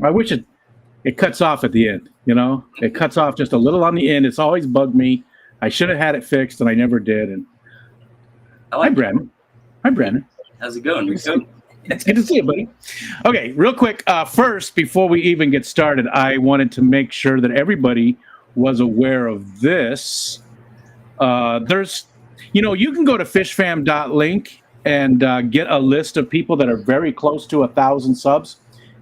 I wish it cuts off at the end, It cuts off just a little on the end. It's always bugged me. I should have had it fixed, and I never did. And hi, Brandon. Hi, Brandon. How's it going, Rico? It's good to see you, buddy. Okay, real quick. First, before we even get started, I wanted to make sure that everybody was aware of this. There's, you can go to fishfam.link and get a list of people that are very close to 1,000 subs.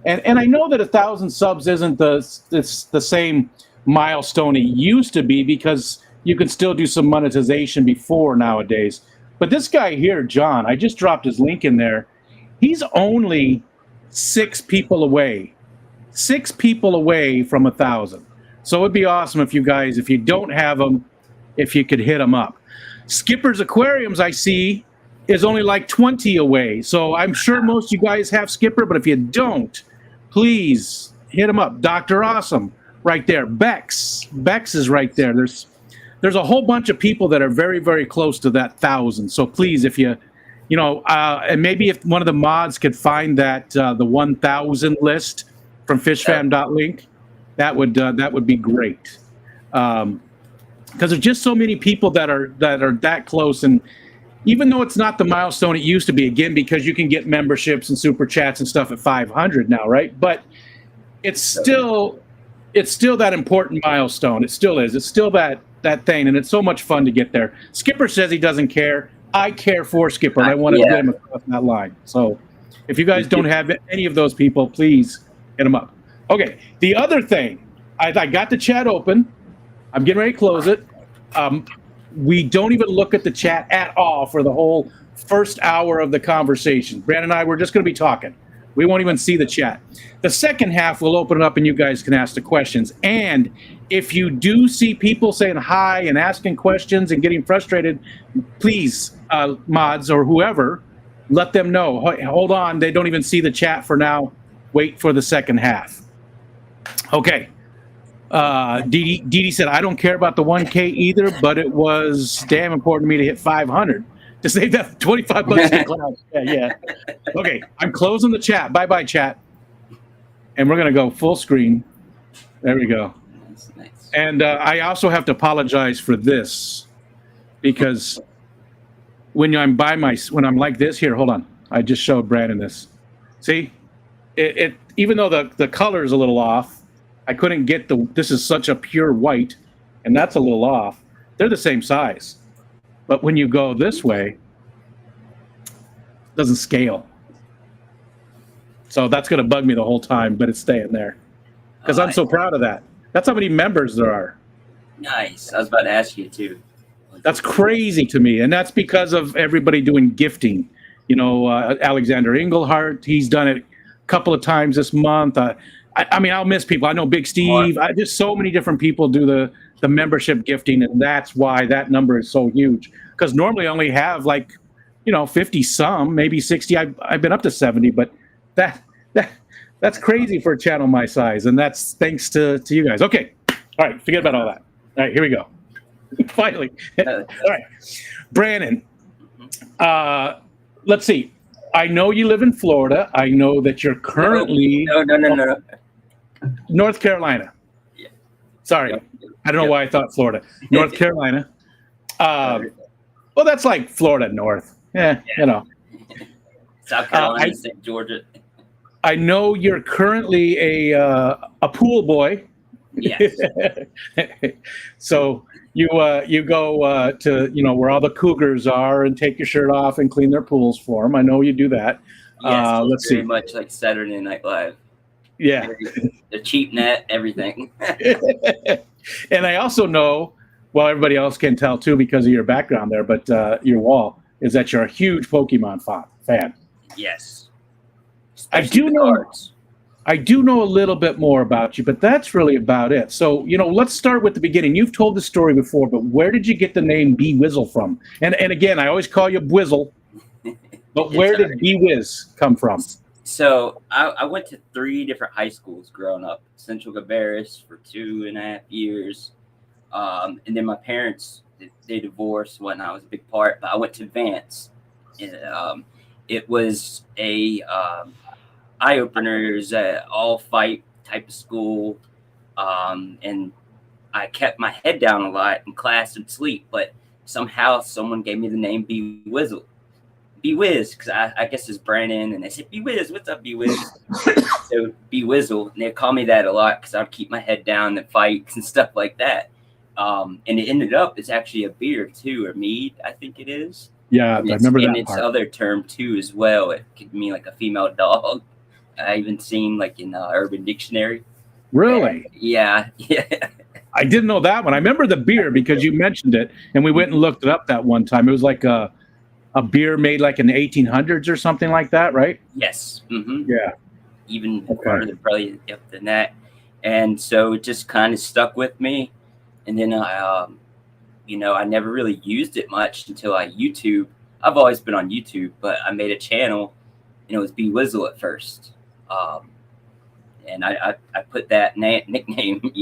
And I know that 1,000 subs isn't the same milestone it used to be, because you can still do some monetization before nowadays. But this guy here, John, I just dropped his link in there. He's only 6 people away. 6 people away from 1,000. So it'd be awesome if you guys, if you don't have them, if you could hit them up. Skipper's Aquariums, I see, is only like 20 away. So I'm sure most of you guys have Skipper, but if you don't, please hit him up. Dr. Awesome, right there. Bex is right there. There's a whole bunch of people that are very, very close to that 1,000. So please, if you and maybe if one of the mods could find that the 1,000 list from fishfam.link, that would be great. Because there's just so many people that are that close, and even though it's not the milestone it used to be, again, because you can get memberships and super chats and stuff at 500 now, right? But it's still that important milestone. It still is. It's still that thing, and it's so much fun to get there. Skipper says he doesn't care. I care for Skipper, and I want to get him across that line. So if you guys don't have any of those people, please hit them up. Okay, the other thing, I got the chat open. I'm getting ready to close it. We don't even look at the chat at all for the whole first hour of the conversation. Brandon and I, we're just going to be talking. We won't even see the chat. The second half, we'll open it up and you guys can ask the questions. And if you do see people saying hi and asking questions and getting frustrated, please, mods or whoever, let them know. Hold on, they don't even see the chat for now. Wait for the second half. Okay. Dee Dee said, I don't care about the 1K either, but it was damn important to me to hit 500 to save that 25 bucks in cloud. Yeah. Okay, I'm closing the chat. Bye-bye, chat. And we're going to go full screen. There we go. Nice. And I also have to apologize for this, because when I'm like this, here, hold on. I just showed Brandon this. See? It even though the color is a little off, I couldn't get this is such a pure white, and that's a little off. They're the same size. But when you go this way, it doesn't scale. So that's going to bug me the whole time, but it's staying there. Because I'm so proud of that. That's how many members there are. Nice. I was about to ask you, too. That's crazy to me, and that's because of everybody doing gifting. Alexander Engelhart, he's done it a couple of times this month. I mean, I'll miss people. I know Big Steve. Just so many different people do the membership gifting, and that's why that number is so huge. Because normally I only have 50 some, maybe 60. I've been up to 70, but that's crazy for a channel my size, and that's thanks to you guys. Okay, all right, forget about all that. All right, here we go. Finally, all right, Brandon. Let's see. I know you live in Florida. I know that you're currently no. North Carolina. Yeah. Sorry. I don't know why I thought Florida. North Carolina. Well, that's like Florida North. South Carolina, St. Georgia. I know you're currently a pool boy. Yes. So you go to where all the cougars are and take your shirt off and clean their pools for them. I know you do that. Yes, let's very see. Much like Saturday Night Live. Yeah. The cheap net, everything. And I also know, well, everybody else can tell too because of your background there, but your wall is that you're a huge Pokemon fan. Yes. Especially I do know a little bit more about you, but that's really about it. So, let's start with the beginning. You've told the story before, but where did you get the name Bwizzle from? And again, I always call you Bwizzle, but where did Bwiz come from? So I went to 3 different high schools growing up. Central Cabarrus for 2.5 years. And then my parents, they divorced when I was a big part, but I went to Vance. And, it was a eye-openers that all fight type of school, and I kept my head down a lot in class and sleep. But somehow someone gave me the name Bwizzle. Bwiz, because I guess it's Brandon, and they said Bwiz, what's up, Bwiz? So Bwizzle, and they call me that a lot because I'd keep my head down in fights and stuff like that. And it ended up it's actually a beer too, or mead, I think it is. Yeah, I remember that. And it's other term too as well. It could mean like a female dog. I even seen like in Urban Dictionary. Really? Yeah. I didn't know that one. I remember the beer because you mentioned it, and we went and looked it up that one time. It was like a beer made like in the 1800s or something like that, right? Yes. Mm-hmm. Yeah. Even further, probably up than that. And so it just kind of stuck with me. And then I never really used it much until YouTube. I've always been on YouTube, but I made a channel, and it was Bwizzle at first. And I put that nickname,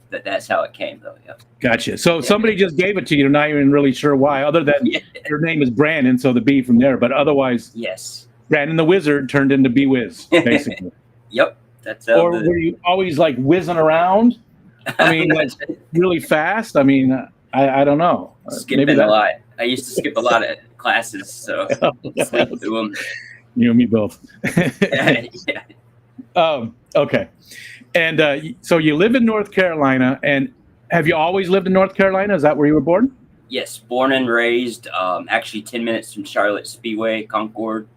that's how it came, though. Yeah. Gotcha. So somebody just gave it to you. You're not even really sure why, other than your name is Brandon, so the B from there. But otherwise, yes, Brandon the Wizard turned into Bwiz, basically. Yep. That's or were you always like whizzing around? I mean, like really fast. I mean, I don't know. Skipping a lot. I used to skip a lot of classes, so sleep through them. You and me both. Yeah. Okay. And so you live in North Carolina, and have you always lived in North Carolina? Is that where you were born? Yes, born and raised. Actually, 10 minutes from Charlotte Speedway, Concord,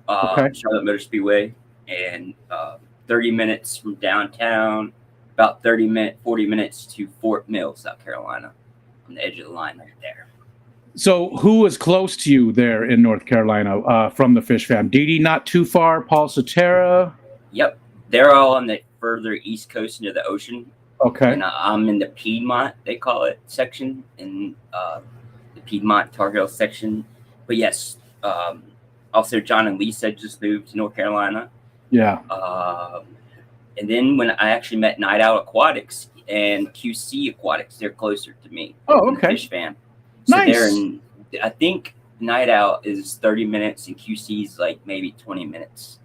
Charlotte Motor Speedway, and 30 minutes from downtown. About 40 minutes to Fort Mill, South Carolina, on the edge of the line right there. So who was close to you there in North Carolina from the Fish fam? Dee Dee not too far, Paul Cetera? Yep. They're all on the further east coast near the ocean. Okay. And I'm in the Piedmont, they call it, section, in the Piedmont Tar Heel section. But yes, also John and Lisa just moved to North Carolina. Yeah. And then when I actually met Night Owl Aquatics and QC Aquatics, they're closer to me. Oh, okay. Fish fan. So nice. they're in, I think Night Owl is 30 minutes and QC is like maybe 20 minutes.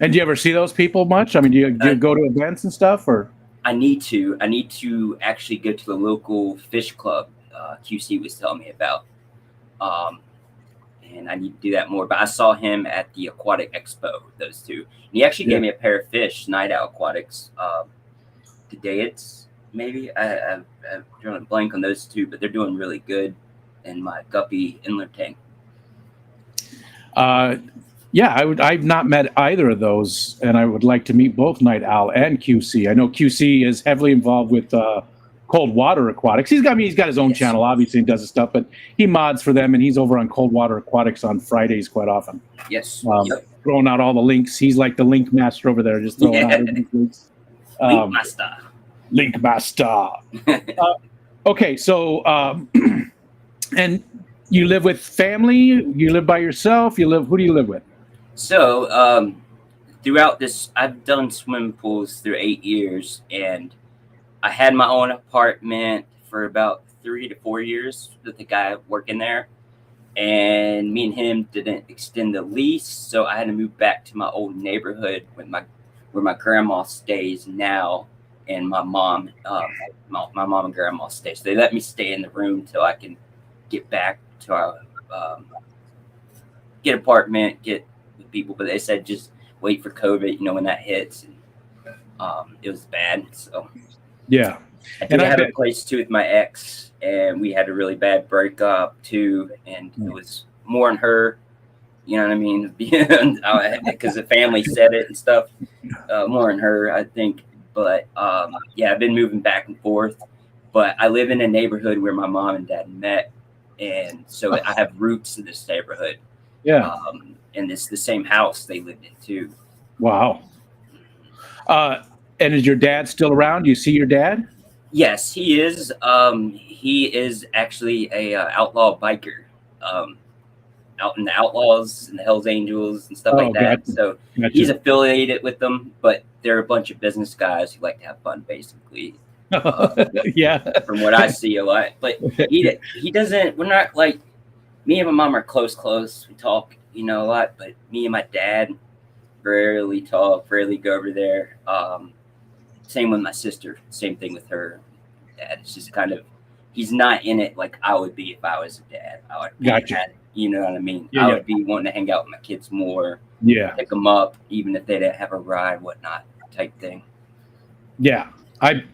And do you ever see those people much? I mean, do you go to events and stuff, or? I need to actually go to the local fish club QC was telling me about. And I need to do that more. But I saw him at the Aquatic Expo, those two. And he actually gave me a pair of fish, Night Owl Aquatics. Today it's maybe. I've drawn a blank on those two, but they're doing really good in my guppy inlet tank. Yeah, I've not met either of those, and I would like to meet both Night Owl and QC. I know QC is heavily involved with Cold Water Aquatics. He's got his own channel, obviously, and does his stuff, but he mods for them, and he's over on Cold Water Aquatics on Fridays quite often. Yes. Throwing out all the links. He's like the link master over there, just throwing out links. Link master. Link master. Okay, so and you live with family? You live by yourself? Who do you live with? So throughout this, I've done swimming pools through 8 years, and I had my own apartment for about 3 to 4 years with the guy working there. And me and him didn't extend the lease, so I had to move back to my old neighborhood where my grandma stays now, and my mom, my mom and grandma stay. So they let me stay in the room till I can get back to our get apartment, get with people. But they said just wait for COVID, when that hits. And it was bad, so yeah. I had a place too with my ex, and we had a really bad breakup too, and it was more on her, you know what I mean? Because the family said it and stuff, more on her, I think. But yeah, I've been moving back and forth, but I live in a neighborhood where my mom and dad met, and so I have roots in this neighborhood. Yeah. And it's the same house they lived in too. Wow. And is your dad still around? Do you see your dad? Yes, he is. He is actually a outlaw biker, out in the Outlaws and the Hells Angels and stuff like that. Gotcha. So he's affiliated with them, but they're a bunch of business guys who like to have fun, basically. Yeah. From what I see a lot, but he doesn't. We're not like, me and my mom are close. We talk, a lot. But me and my dad, rarely talk, rarely go over there. Same with my sister. Same thing with her. Dad. It's just kind of, he's not in it like I would be if I was a dad. I would be Gotcha. you know what I mean? Yeah, I yeah. would be wanting to hang out with my kids more, Yeah. pick them up, even if they didn't have a ride, whatnot, type thing. Yeah.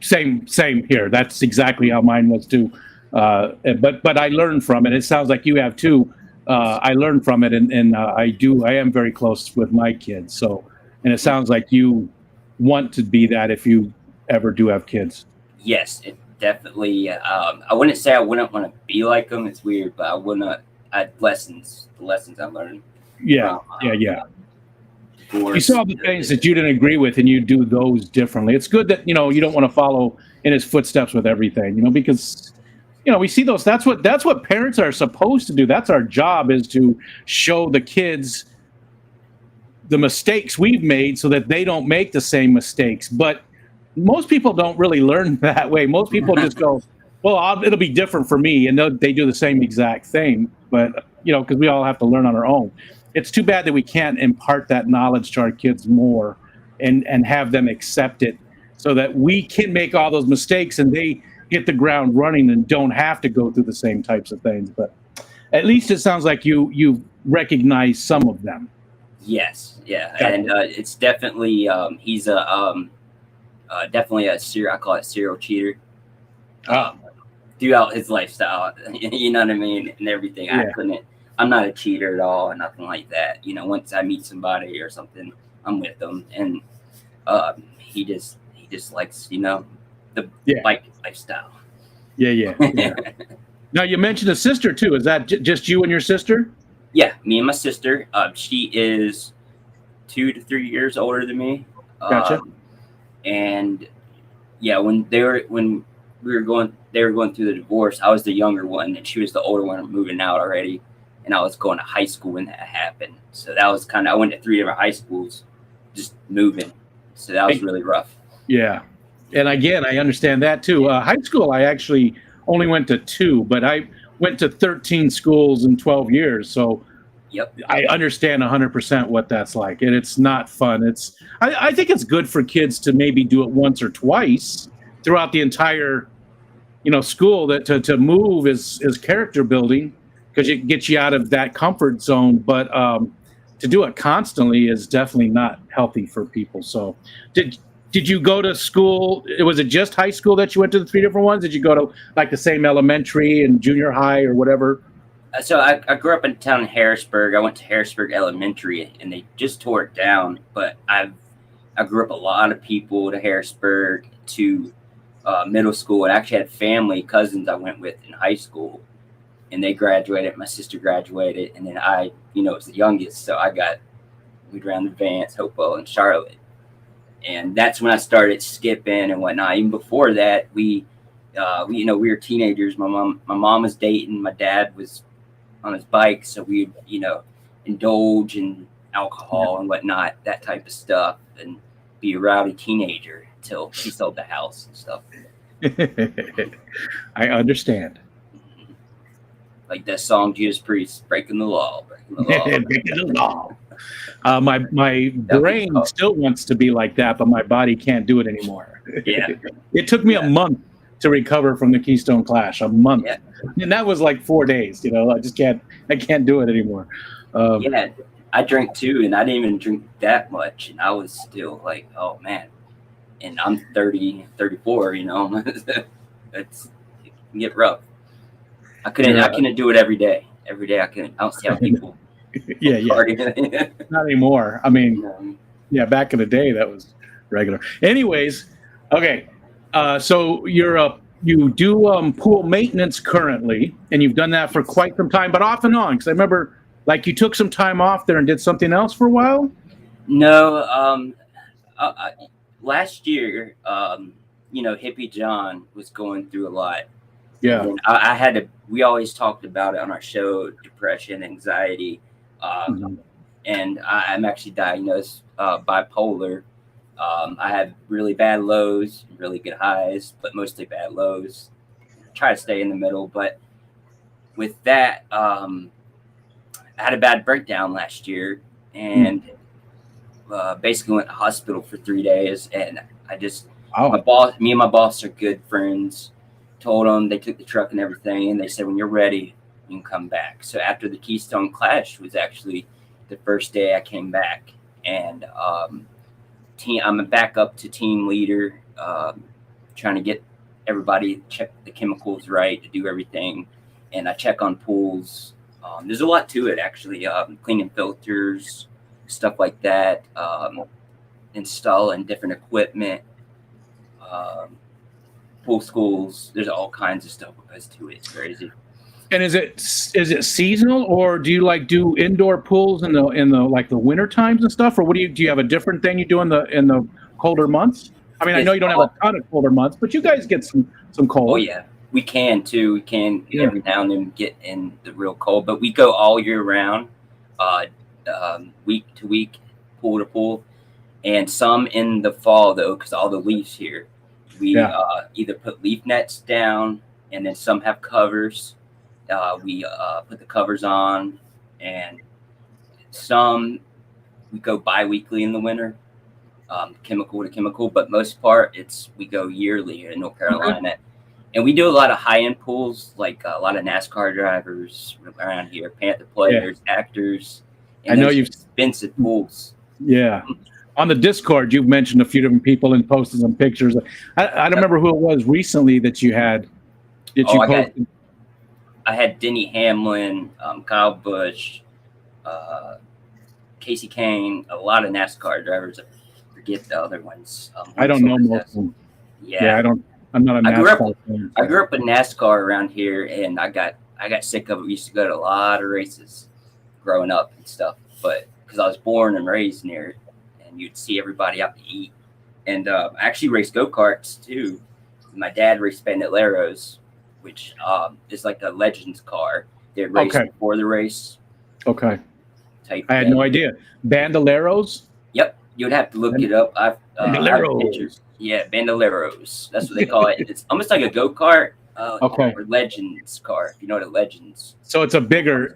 Same here. That's exactly how mine was too. But I learned from it. It sounds like you have too. I learned from it, and I am very close with my kids. So, and it sounds like you want to be that if you ever do have kids. Yes, it definitely. I wouldn't say I wouldn't want to be like them. It's weird, but I wouldn't. The lessons I learned. Yeah, from, yeah. Divorce, You saw the things that you didn't agree with, and you do those differently. It's good that you don't want to follow in his footsteps with everything, because we see those. That's what parents are supposed to do. That's our job, is to show the kids the mistakes we've made so that they don't make the same mistakes. But most people don't really learn that way. Most people just go, well, it'll be different for me, and they do the same exact thing. But because we all have to learn on our own. It's too bad that we can't impart that knowledge to our kids more, and have them accept it, so that we can make all those mistakes and they hit the ground running and don't have to go through the same types of things. But at least it sounds like you recognize some of them. Yes, yeah, Gotcha. and it's definitely he's definitely a serial. I call it serial cheater. Throughout his lifestyle, you know what I mean, and everything. Yeah. I'm not a cheater at all, and nothing like that. Once I meet somebody or something, I'm with them, and he just likes the bike lifestyle. Yeah. Now you mentioned a sister too. Is that just you and your sister? Yeah, me and my sister. She is 2 to 3 years older than me. Gotcha. And yeah, when they were going through the divorce, I was the younger one, and she was the older one, moving out already. And I was going to high school when that happened. So that was I went to 3 different high schools, just moving. So that was really rough. Yeah. And again, I understand that too. High school, I actually only went to 2, but I went to 13 schools in 12 years. So yep. I understand 100% what that's like. And it's not fun. I think it's good for kids to maybe do it once or twice throughout the entire, school, that to move is character building, because it gets you out of that comfort zone. But to do it constantly is definitely not healthy for people. So did you go to school? Was it just high school that you went to the 3 different ones? Did you go to like the same elementary and junior high or whatever? So I grew up in a town in Harrisburg. I went to Harrisburg Elementary, and they just tore it down. But I grew up a lot of people to Harrisburg to middle school, and I actually had family cousins I went with in high school, and they graduated. My sister graduated, and then I, was the youngest, so we ran the Vance, Hopewell, and Charlotte, and that's when I started skipping and whatnot. Even before that, we were teenagers. My mom was dating. My dad was on his bike, so we'd indulge in alcohol and whatnot, that type of stuff, and be a rowdy teenager until she sold the house and stuff. I understand. Like that song, Judas Priest, breaking the law. Breaking the law. My brain still wants to be like that, but my body can't do it anymore. Yeah. It took me a month to recover from the Keystone Clash. A month. Yeah. And that was like 4 days. I can't do it anymore. Yeah, I drank too, and I didn't even drink that much, and I was still like, oh man. And I'm 30, 34, it's it can get rough. I couldn't do it every day. Every day I don't see how people party. Not anymore. I mean, back in the day that was regular. Anyways, okay. So you do pool maintenance currently, and you've done that for quite some time, but off and on. Because I remember, like, you took some time off there and did something else for a while. No, last year, Hippie John was going through a lot. Yeah, I had to. We always talked about it on our show: depression, anxiety, and I'm actually diagnosed bipolar. I have really bad lows, really good highs, but mostly bad lows. Try to stay in the middle, but with that, I had a bad breakdown last year, and basically went to hospital for 3 days, and Oh, me and my boss are good friends. Told them, they took the truck and everything, and they said, when you're ready, you can come back. So after the Keystone Clash was actually the first day I came back, and I'm back up to team leader, trying to get everybody check the chemicals right to do everything, and I check on pools. There's a lot to it actually. Cleaning filters, stuff like that. Installing different equipment. Um, Pool schools. There's all kinds of stuff that goes to it. It's crazy. and is it seasonal, or do you like do indoor pools in the like the winter times and stuff, or what do you have a different thing you do in the colder months? I mean, I know It's you don't have a all, ton of colder months, but you guys get some oh cold. yeah, we can too. We can Yeah. every now and then get in the real cold, but we go all year round, uh, week to week, pool to pool, and some in the fall though, because all the leaves here. We Yeah. either put leaf nets down, and then some have covers. We put the covers on, and some we go bi-weekly in the winter, chemical to chemical. But most part, we go yearly in North Carolina, and we do a lot of high-end pools, like a lot of NASCAR drivers around here, Panther players, actors, I and know those you've expensive pools. Yeah. On the Discord, you've mentioned a few different people and posted some pictures. I don't remember who it was recently that you had that Oh, you posted. I had Denny Hamlin, Kyle Busch, uh, Casey Kane, a lot of NASCAR drivers. I forget the other ones. I don't know most of them. Yeah, Yeah, I'm not a I grew up. NASCAR fan. I grew up in NASCAR around here, and I got sick of it. We used to go to a lot of races growing up and stuff, but because I was born and raised near it, and you'd see everybody out to eat. And I actually raced go-karts too. My dad raced Bandoleros, which is like a Legends car. They raced Okay. before the race. Okay. Type I had thing. no idea. Bandoleros? Yep, you'd have to look it up. I have Bandoleros. pictures. Yeah, Bandoleros. That's what they call it. It's almost like a go-kart. Okay. Or Legends car. If you know what a Legends. So it's bigger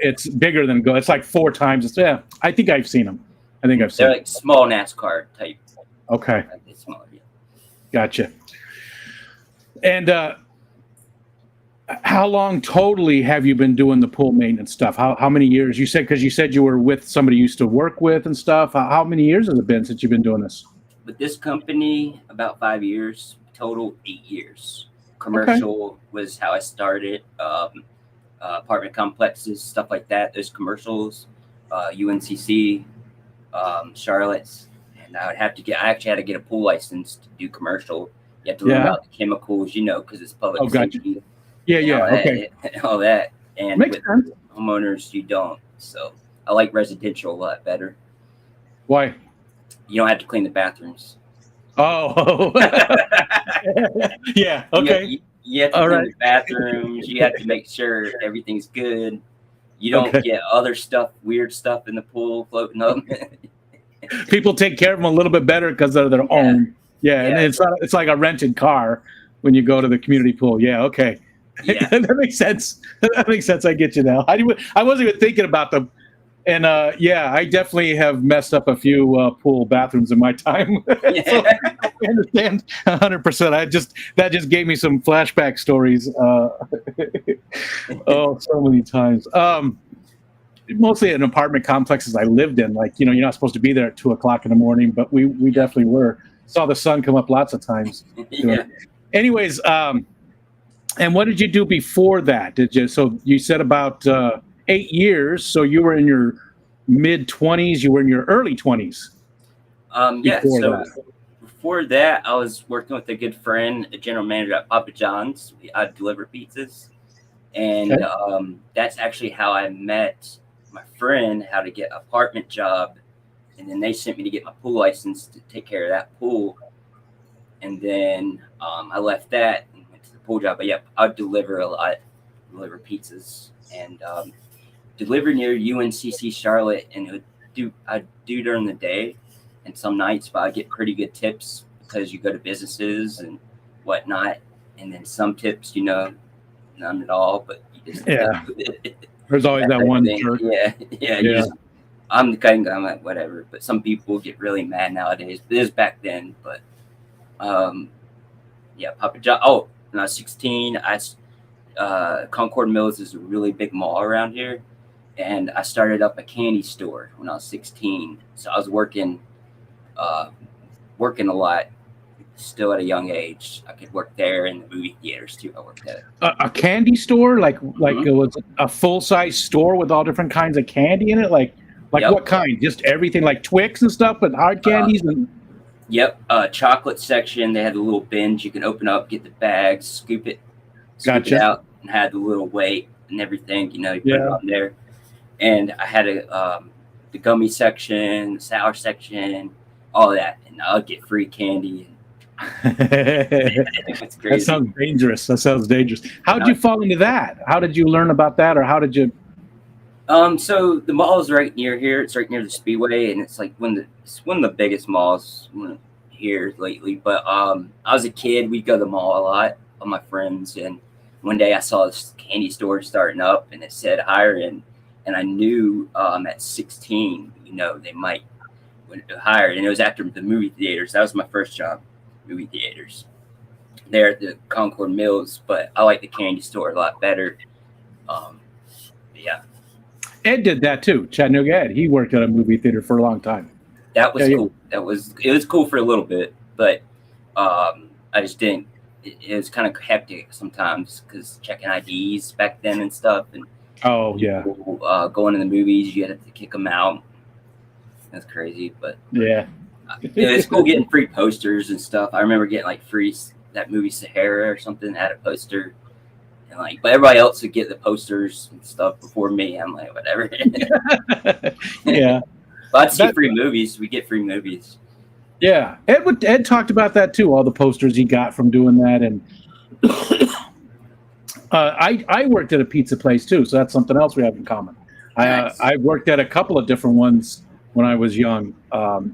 than Go. It's like 4 times. Yeah, I think I've seen them. They're like small NASCAR type. Okay. Like it's small, yeah. Gotcha. And how long totally have you been doing the pool maintenance stuff? How many years? You said, because you said you were with somebody you used to work with and stuff. How many years has it been since you've been doing this? With this company, about 5 years. Total 8 years. Commercial was how I started. Apartment complexes, stuff like that. Those commercials, UNCC, Charlotte's, and I actually had to get a pool license to do commercial. You have to learn about the chemicals, because it's public safety. Yeah. Okay. All that. And Makes with sense. homeowners, you don't. So I like residential a lot better. Why? You don't have to clean the bathrooms. Oh. Yeah. Okay. You have to clean the bathrooms. You have to make sure everything's good. You don't get other stuff, weird stuff in the pool floating up. People take care of them a little bit better because they're their own. Yeah, and it's like a rented car when you go to the community pool. Yeah, okay. Yeah. That makes sense. That makes sense. I get you now. I wasn't even thinking about them. And I definitely have messed up a few pool bathrooms in my time. So I understand 100%. That just gave me some flashback stories. So many times. Mostly in apartment complexes I lived in. Like, you're not supposed to be there at 2:00 in the morning, but we definitely were. Saw the sun come up lots of times. Yeah. Anyways, and what did you do before that? So you said about 8 years. So you were in your mid-20s. You were in your early 20s. Before that, I was working with a good friend, a general manager at Papa John's. I deliver pizzas, and that's actually how I met my friend, how to get an apartment job, and then they sent me to get my pool license to take care of that pool, and then I left that and went to the pool job. But yeah, I deliver a lot, deliver pizzas, and deliver near UNCC Charlotte, and I do during the day and some nights, but I get pretty good tips because you go to businesses and whatnot, and then some tips, none at all, but you just There's always that one thing. jerk. Yeah. I'm the kind of guy, I'm like, whatever. But some people get really mad nowadays. But it is back then. But yeah, Papa John. Oh, when I was 16, Concord Mills is a really big mall around here, and I started up a candy store when I was 16. So I was working a lot, still at a young age. I could work there in the movie theaters too. I worked at it. A candy store, like Mhm. it was a full size store with all different kinds of candy in it, like Yep. what kind? Just everything, like Twix and stuff, but hard candies and. Yep, chocolate section. They had the little bins you can open up, get the bags, scoop it Gotcha. out, and had the little weight and everything. You put it Yeah. on there. And I had the gummy section, the sour section, all that, and I'll get free candy. It's That crazy. sounds dangerous. How did you fall into that? How did you learn about that, or how did you? So the mall is right near here. It's right near the Speedway, and it's like it's one of the biggest malls here lately. But I was a kid. We'd go to the mall a lot with my friends, and one day I saw this candy store starting up, and it said hiring, and I knew at 16, they might hire, and it was after the movie theaters. That was my first job, movie theaters. There at the Concord Mills, but I like the candy store a lot better. Yeah. Ed did that too. Chattanooga Ed. He worked at a movie theater for a long time. That was Yeah, cool. It was cool for a little bit, but I just didn't. It was kind of hectic sometimes because checking IDs back then and stuff, and Oh yeah, people, going to the movies, you had to kick them out. That's crazy, but yeah. it was cool getting free posters and stuff. I remember getting like free that movie Sahara or something had a poster, and but everybody else would get the posters and stuff before me. I'm like, whatever. Yeah. But I'd see free movies. We get free movies. Yeah, Ed talked about that too. All the posters he got from doing that, and I worked at a pizza place too, so that's something else we have in common. Nice. I worked at a couple of different ones when I was young.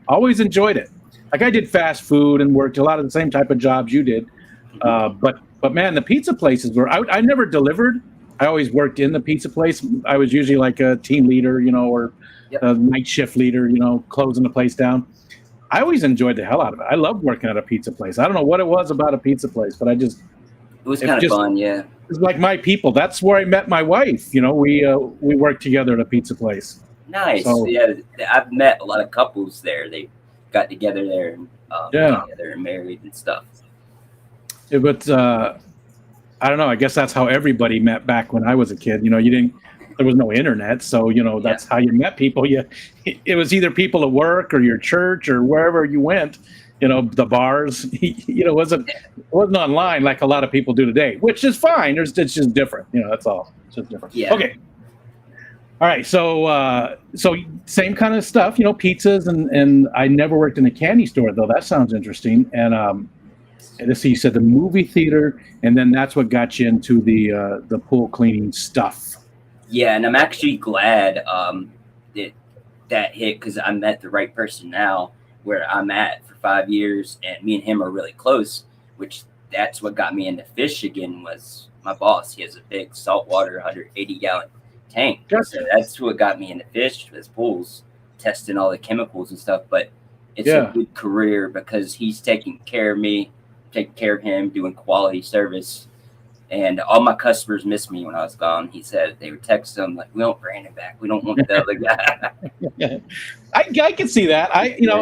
Always enjoyed it. Like I did fast food and worked a lot of the same type of jobs you did. But man, the pizza places were. I never delivered. I always worked in the pizza place. I was usually like a team leader, or a night shift leader, closing the place down. I always enjoyed the hell out of it. I loved working at a pizza place. I don't know what it was about a pizza place, but it was kind of fun. Yeah, it's like my people. That's where I met my wife. We worked together at a pizza place. Nice. So, yeah, I've met a lot of couples there. They got together there and together and married and stuff. Yeah, but I don't know. I guess that's how everybody met back when I was a kid. There was no internet, so that's how you met people. It was either people at work or your church or wherever you went. The bars. It wasn't online like a lot of people do today, which is fine. It's just different. That's all. It's just different. Yeah. Okay. All right. So same kind of stuff. Pizzas and I never worked in a candy store though. That sounds interesting. And let's see. You said the movie theater, and then that's what got you into the pool cleaning stuff. Yeah, and I'm actually glad that hit because I met the right person now where I'm at for 5 years, and me and him are really close, which that's what got me into fish again was my boss. He has a big saltwater 180-gallon tank. Gotcha. So that's what got me into fish, was pools, testing all the chemicals and stuff. But it's a good career because he's taking care of me, taking care of him, doing quality service. And all my customers missed me when I was gone. He said they would text him like, "We want Brandon back. We don't want the other guy." I can see that.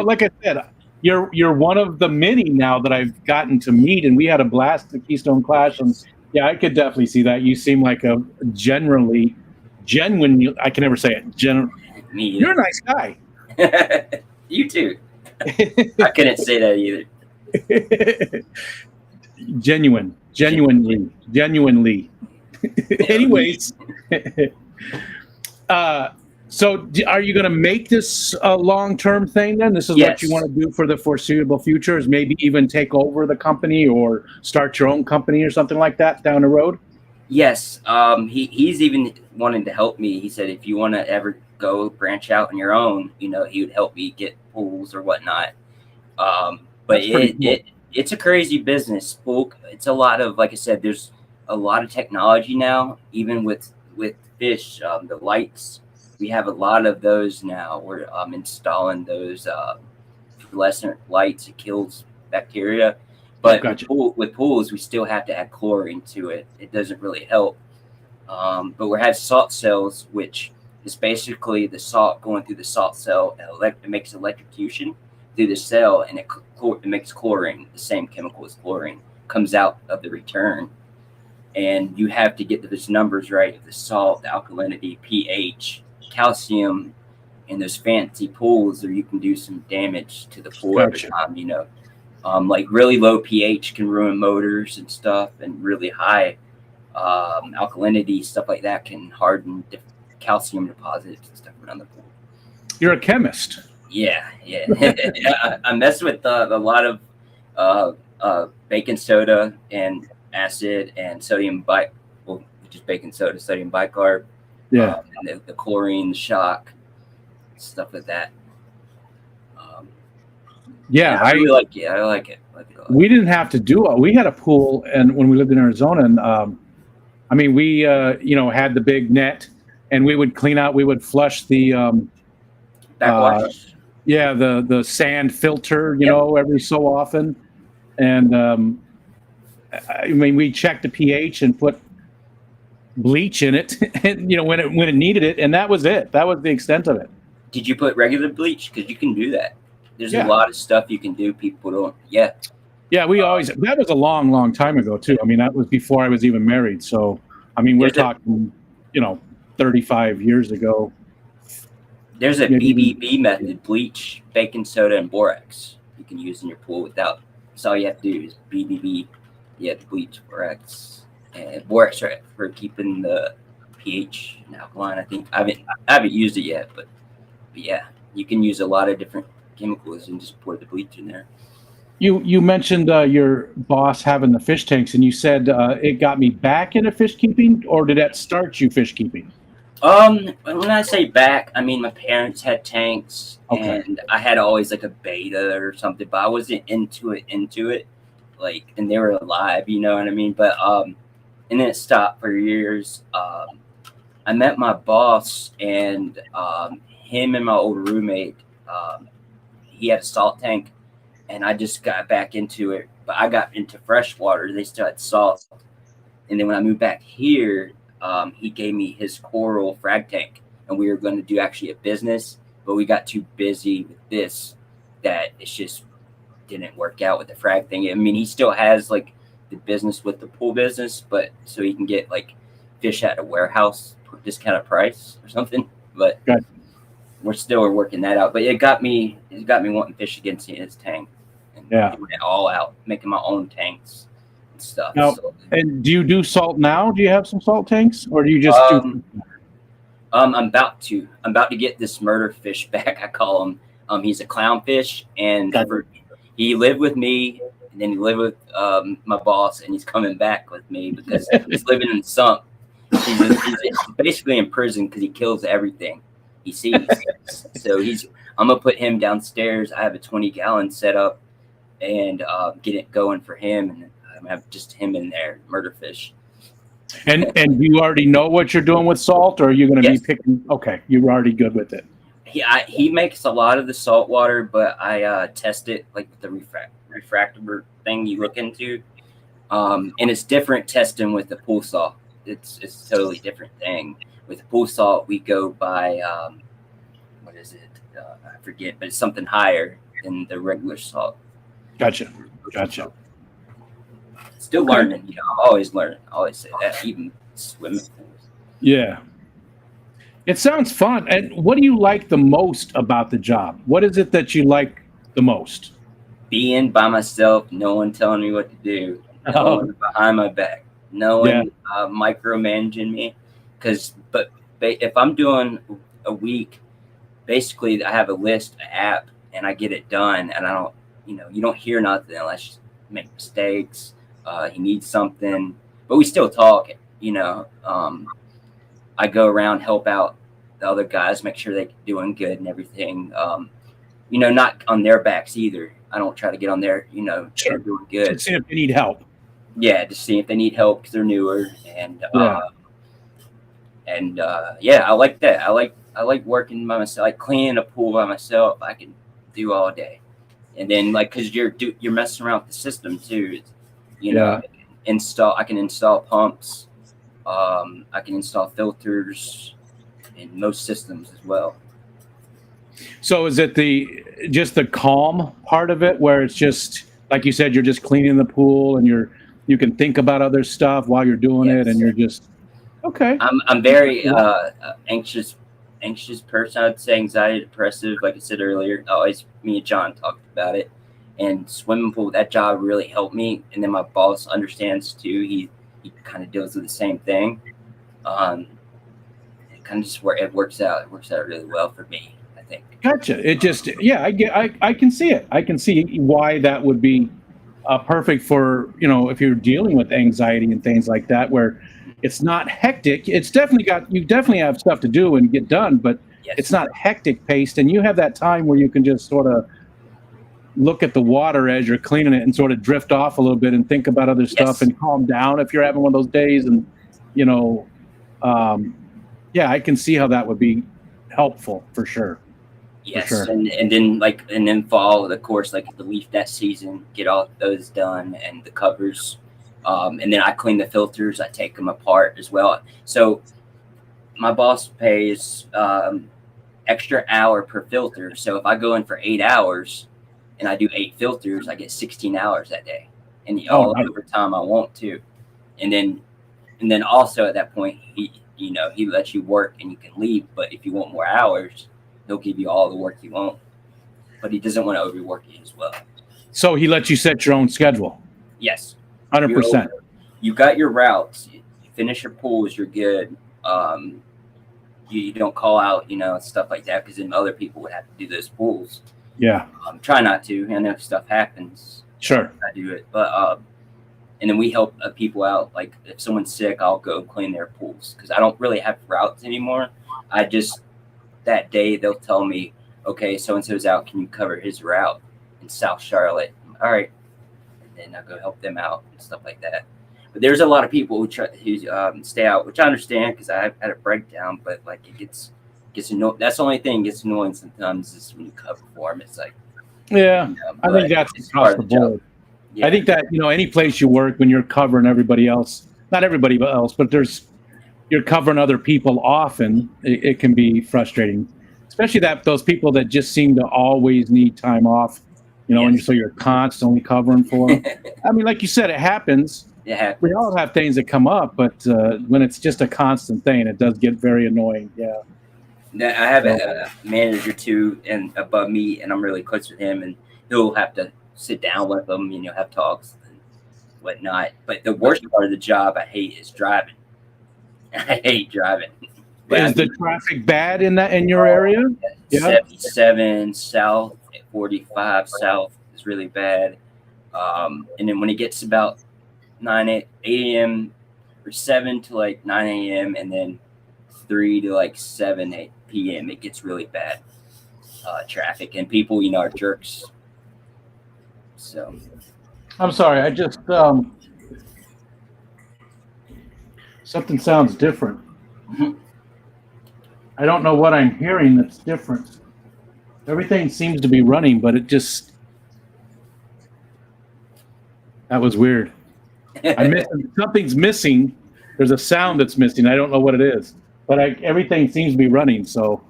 Like I said, you're one of the many now that I've gotten to meet, and we had a blast at Keystone Clash. And yeah, I could definitely see that. You seem like a genuine. I can never say it. Me, you're a nice guy. You too. I couldn't say that either. Genuinely. Anyways, so are you going to make this a long-term thing then? This is what you want to do for the foreseeable future, is maybe even take over the company or start your own company or something like that down the road? Yes. He's even wanted to help me. He said, if you want to ever go branch out on your own, he would help me get pools or whatnot. But it's a crazy business. It's a lot of, like I said, there's a lot of technology now, even with fish, the lights, we have a lot of those now. We're installing those fluorescent lights. It kills bacteria. But Gotcha. with pools, we still have to add chlorine to it. It doesn't really help. But we have salt cells, which is basically the salt going through the salt cell. It makes electrocution through the cell, and it makes chlorine, the same chemical as chlorine, comes out of the return. And you have to get those numbers right: the salt, the alkalinity, pH, calcium, in those fancy pools, or you can do some damage to the pool every time. Like really low pH can ruin motors and stuff, and really high alkalinity stuff like that can harden calcium deposits and stuff around the pool. You're a chemist. Yeah. I mess with a lot of baking soda and acid and sodium just baking soda, sodium bicarb. Yeah. And the chlorine shock, stuff like that. I really like it. I like it. We didn't have to do it. We had a pool, and when we lived in Arizona, and we had the big net, and we would clean out. We would flush the backwash. The sand filter, every so often, and we checked the pH and put bleach in it, and when it needed it, and that was it. That was the extent of it. Did you put regular bleach? Because you can do that. There's a lot of stuff you can do. People don't. Yeah. Yeah, we always. That was a long, long time ago too. That was before I was even married. So, we're talking, 35 years ago. There's a BBB method: bleach, baking soda, and borax. You can use in your pool without. So all you have to do is BBB. Yeah, bleach, borax, and borax, right, for keeping the pH and alkaline. I think I haven't used it yet, but yeah, you can use a lot of different chemicals and just pour the bleach in there. You mentioned your boss having the fish tanks, and you said it got me back into fish keeping, or did that start you fish keeping? When I say back, I mean my parents had tanks, okay. And I had always like a beta or something, but I wasn't into it, like, and they were alive, you know what I mean? But and then it stopped for years. I met my boss, and him and my old roommate, he had a salt tank, and I just got back into it. But I got into freshwater. They still had salt. And then when I moved back here, he gave me his coral frag tank, and we were going to do actually a business, but we got too busy with this that it just didn't work out with the frag thing. He still has like the business with the pool business, but so he can get like fish at a warehouse for discounted price or something. But we're still working that out. But it got me wanting fish again, seeing his tank. And doing it all out, making my own tanks and stuff. Now, and do you do salt now? Do you have some salt tanks, or do you just do? I'm about to get this murder fish back. I call him. He's a clownfish, and he lived with me, and then he lived with my boss, and he's coming back with me because he's living in the sump. He's basically in prison because he kills everything he sees. So I'm gonna put him downstairs. I have a 20-gallon setup, and get it going for him, and I'm gonna have just him in there, murder fish. And you already know what you're doing with salt, or are you going to be picking? Okay, you're already good with it. He makes a lot of the salt water, but I test it like the refractor thing you look into, and it's different testing with the pool salt. It's a totally different thing. With the pool salt, we go by what is it? I forget, but it's something higher than the regular salt. Gotcha. Still learning, I'm always learning. I always say that, even swimming pools. Yeah. It sounds fun. And what do you like the most about the job? What is it that you like the most? Being by myself, no one telling me what to do, no one behind my back, no one micromanaging me. But if I'm doing a week, basically I have a list, an app, and I get it done, and I don't, you don't hear nothing unless you make mistakes. He needs something, but we still talk. I go around, help out the other guys, make sure they're doing good and everything. Not on their backs either. I don't try to get on their, they're doing good. To see if they need help. Yeah, to see if they need help because they're newer. And I like that. I I like working by myself, like cleaning a pool by myself. I can do all day, and then like because you're messing around with the system too, you know. I can install pumps, I can install filters in most systems as well. So is it just the calm part of it, where it's just like you said, you're just cleaning the pool and you can think about other stuff while you're doing it, and you're just okay. I'm very anxious person. I'd say anxiety, depressive. Like I said earlier, always me and John talked about it. And swimming pool, that job really helped me. And then my boss understands too. He kind of deals with the same thing. It kind of just it works out. It works out really well for me, I think. Gotcha. It just I can see it. I can see why that would be perfect for if you're dealing with anxiety and things like that, where it's not hectic. It's you definitely have stuff to do and get done, but it's not hectic paced, and you have that time where you can just sort of look at the water as you're cleaning it and sort of drift off a little bit and think about other stuff and calm down if you're having one of those days. And I can see how that would be helpful for sure. Yes, for sure. and then fall, of course, like the leaf that season, get all those done and the covers, and then I clean the filters. I take them apart as well. So my boss pays extra hour per filter. So if I go in for 8 hours and I do 8 filters, I get 16 hours that day, and all overtime I want to. And then also at that point, he lets you work and you can leave. But if you want more hours, he'll give you all the work you want. But he doesn't want to overwork you as well. So he lets you set your own schedule. Yes, 100%. You got your routes. You finish your pools, you're good. You don't call out, stuff like that, because then other people would have to do those pools. Yeah. Try not to. I know stuff happens. Sure. I do it. But and then we help people out. Like if someone's sick, I'll go clean their pools because I don't really have routes anymore. I just, that day they'll tell me, okay, so-and-so's out. Can you cover his route in South Charlotte? All right. And then I go help them out and stuff like that. But there's a lot of people who stay out, which I understand because I had a breakdown, but like it gets annoying. That's the only thing that gets annoying sometimes is when you cover for them. It's like, I think that's across the board. Yeah. I think that, any place you work, when you're covering everybody else, not everybody else, but you're covering other people often, it can be frustrating, especially those people that just seem to always need time off, and so you're constantly covering for them. I mean, like you said, it happens. Yeah, we all have things that come up, but when it's just a constant thing, it does get very annoying. Yeah. I have a manager too, and above me, and I'm really close with him, and he'll have to sit down with them, have talks and whatnot. But the worst part of the job I hate is driving. I hate driving. Is the traffic bad in your area? Yeah. 77 south, 45 south is really bad. And then when it gets about 8 a.m. or 7 to like 9 a.m. and then 3 to like 8 p.m. it gets really bad traffic, and people are jerks. So I'm sorry, I just something sounds different. I don't know what I'm hearing that's different. Everything seems to be running, but that was weird. Something's missing. There's a sound that's missing. I don't know what it is, but everything seems to be running. So,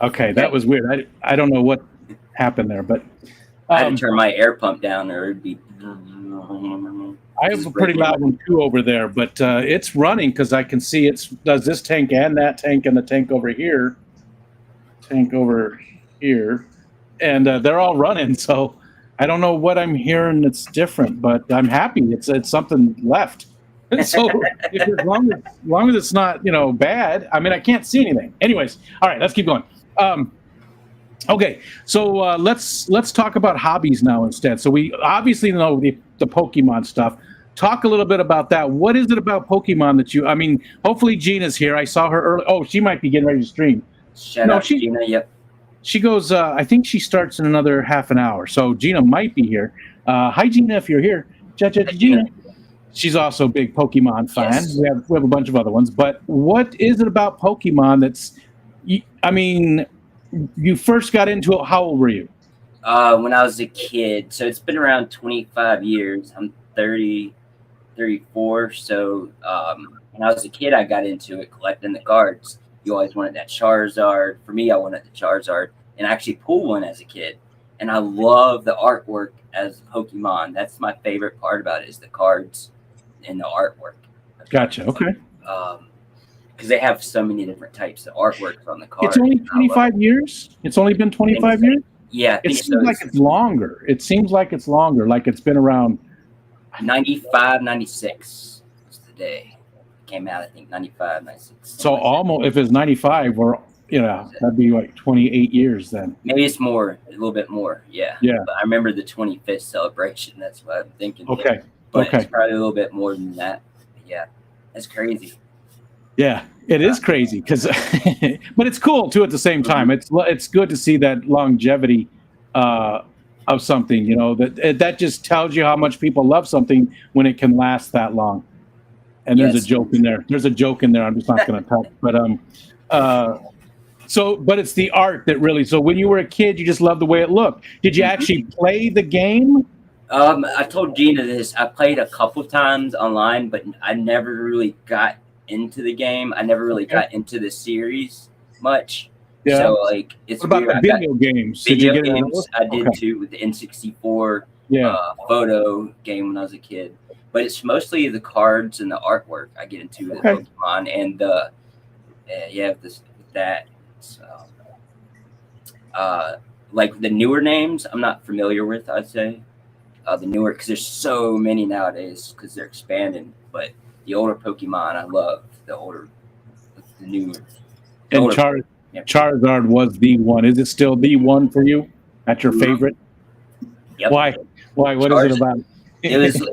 okay, that was weird. I don't know what happened there, but I had to turn my air pump down, or it'd be. I have a pretty loud one too over there, but it's running because I can see does this tank and that tank and the tank over here, and they're all running. So I don't know what I'm hearing that's different, but I'm happy it's something left. So as long as it's not bad. I mean, I can't see anything. Anyways, all right, let's keep going. Okay, so let's talk about hobbies now instead. So we obviously know the Pokemon stuff. Talk a little bit about that. What is it about Pokemon that hopefully Gina's here. I saw her early. Oh, she might be getting ready to stream. Shout out Gina, yep. She goes, I think she starts in another half an hour. So Gina might be here. Hi, Gina, if you're here. Gina. She's also a big Pokemon fan. Yes. We have a bunch of other ones. But what is it about Pokemon I mean, you first got into it. How old were you? When I was a kid. So it's been around 25 years. I'm 30, 34. So when I was a kid, I got into it collecting the cards. You always wanted that Charizard. For me, I wanted the Charizard, and I actually pulled one as a kid. And I love the artwork as Pokemon. That's my favorite part about it, is the cards and the artwork. Gotcha. Okay. Because they have so many different types of artworks on the cards. It's only 25 years. It's only been 25 years. Yeah, it seems like it's longer. It seems like it's longer. Like it's been around. 95, 96 was the day it came out. I think 95, 96. So almost, if it's 95, or that'd be like 28 years then. Maybe it's more, a little bit more. Yeah. Yeah. But I remember the 25th celebration. That's what I'm thinking. Okay. But it's probably a little bit more than that. Yeah, that's crazy. Yeah, it is crazy because, but it's cool too at the same time. It's good to see that longevity of something. That just tells you how much people love something when it can last that long. And there's a joke in there. There's a joke in there. I'm just not going to tell. But but it's the art that really. So when you were a kid, you just loved the way it looked. Did you actually play the game? I told Gina this. I played a couple times online, but I never really got into the game. I never really got into the series much. Yeah. So like, it's what about weird. the video games? Video games I did too, with the N64 photo game when I was a kid. But it's mostly the cards and the artwork I get into with Pokemon, and that. So, like the newer names, I'm not familiar with. I'd say the newer, because there's so many nowadays because they're expanding. But the older Pokemon, I love the newer. And Charizard was the one. Is it still the one for you? That's your favorite? Yep. Why? What is it about? It was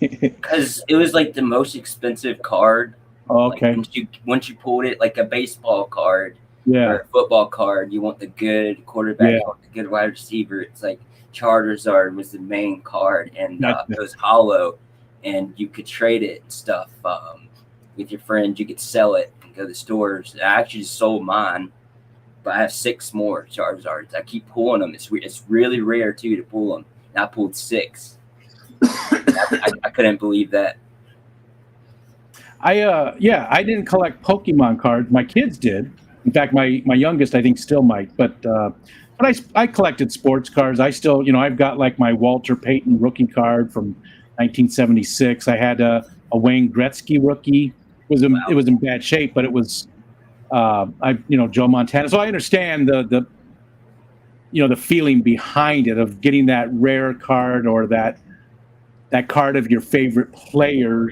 because it was like the most expensive card. Oh, okay. Like once you pulled it, like a baseball card or a football card, you want the good quarterback, you want the good wide receiver. It's like Charizard was the main card, and it was hollow, and you could trade it and stuff with your friends. You could sell it and go to the stores. I actually just sold mine, but I have 6 more Charizards. I keep pulling them. It's really rare too to pull them. And I pulled 6. I couldn't believe that. I didn't collect Pokemon cards. My kids did. In fact, my youngest I think still might. But I collected sports cards. I still, I've got like my Walter Payton rookie card from 1976. I had a Wayne Gretzky rookie. It was in bad shape, but it was Joe Montana. So I understand the feeling behind it of getting that rare card or that card of your favorite player.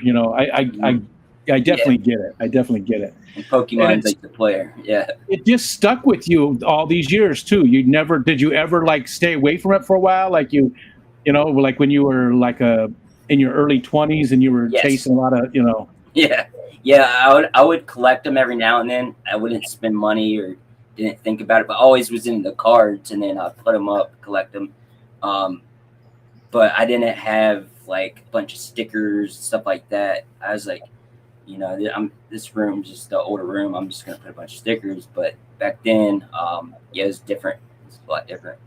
I definitely get it. I definitely get it. And Pokemon's like the player. Yeah. It just stuck with you all these years too. Did you ever like stay away from it for a while? Like like when you were like in your early 20s and you were chasing a lot of, Yeah. Yeah. I would collect them every now and then. I wouldn't spend money or didn't think about it, but always was in the cards, and then I'd put them up, collect them. But I didn't have like a bunch of stickers, stuff like that. I was like, this room's just the older room. I'm just gonna put a bunch of stickers. But back then, it was different. It's a lot different.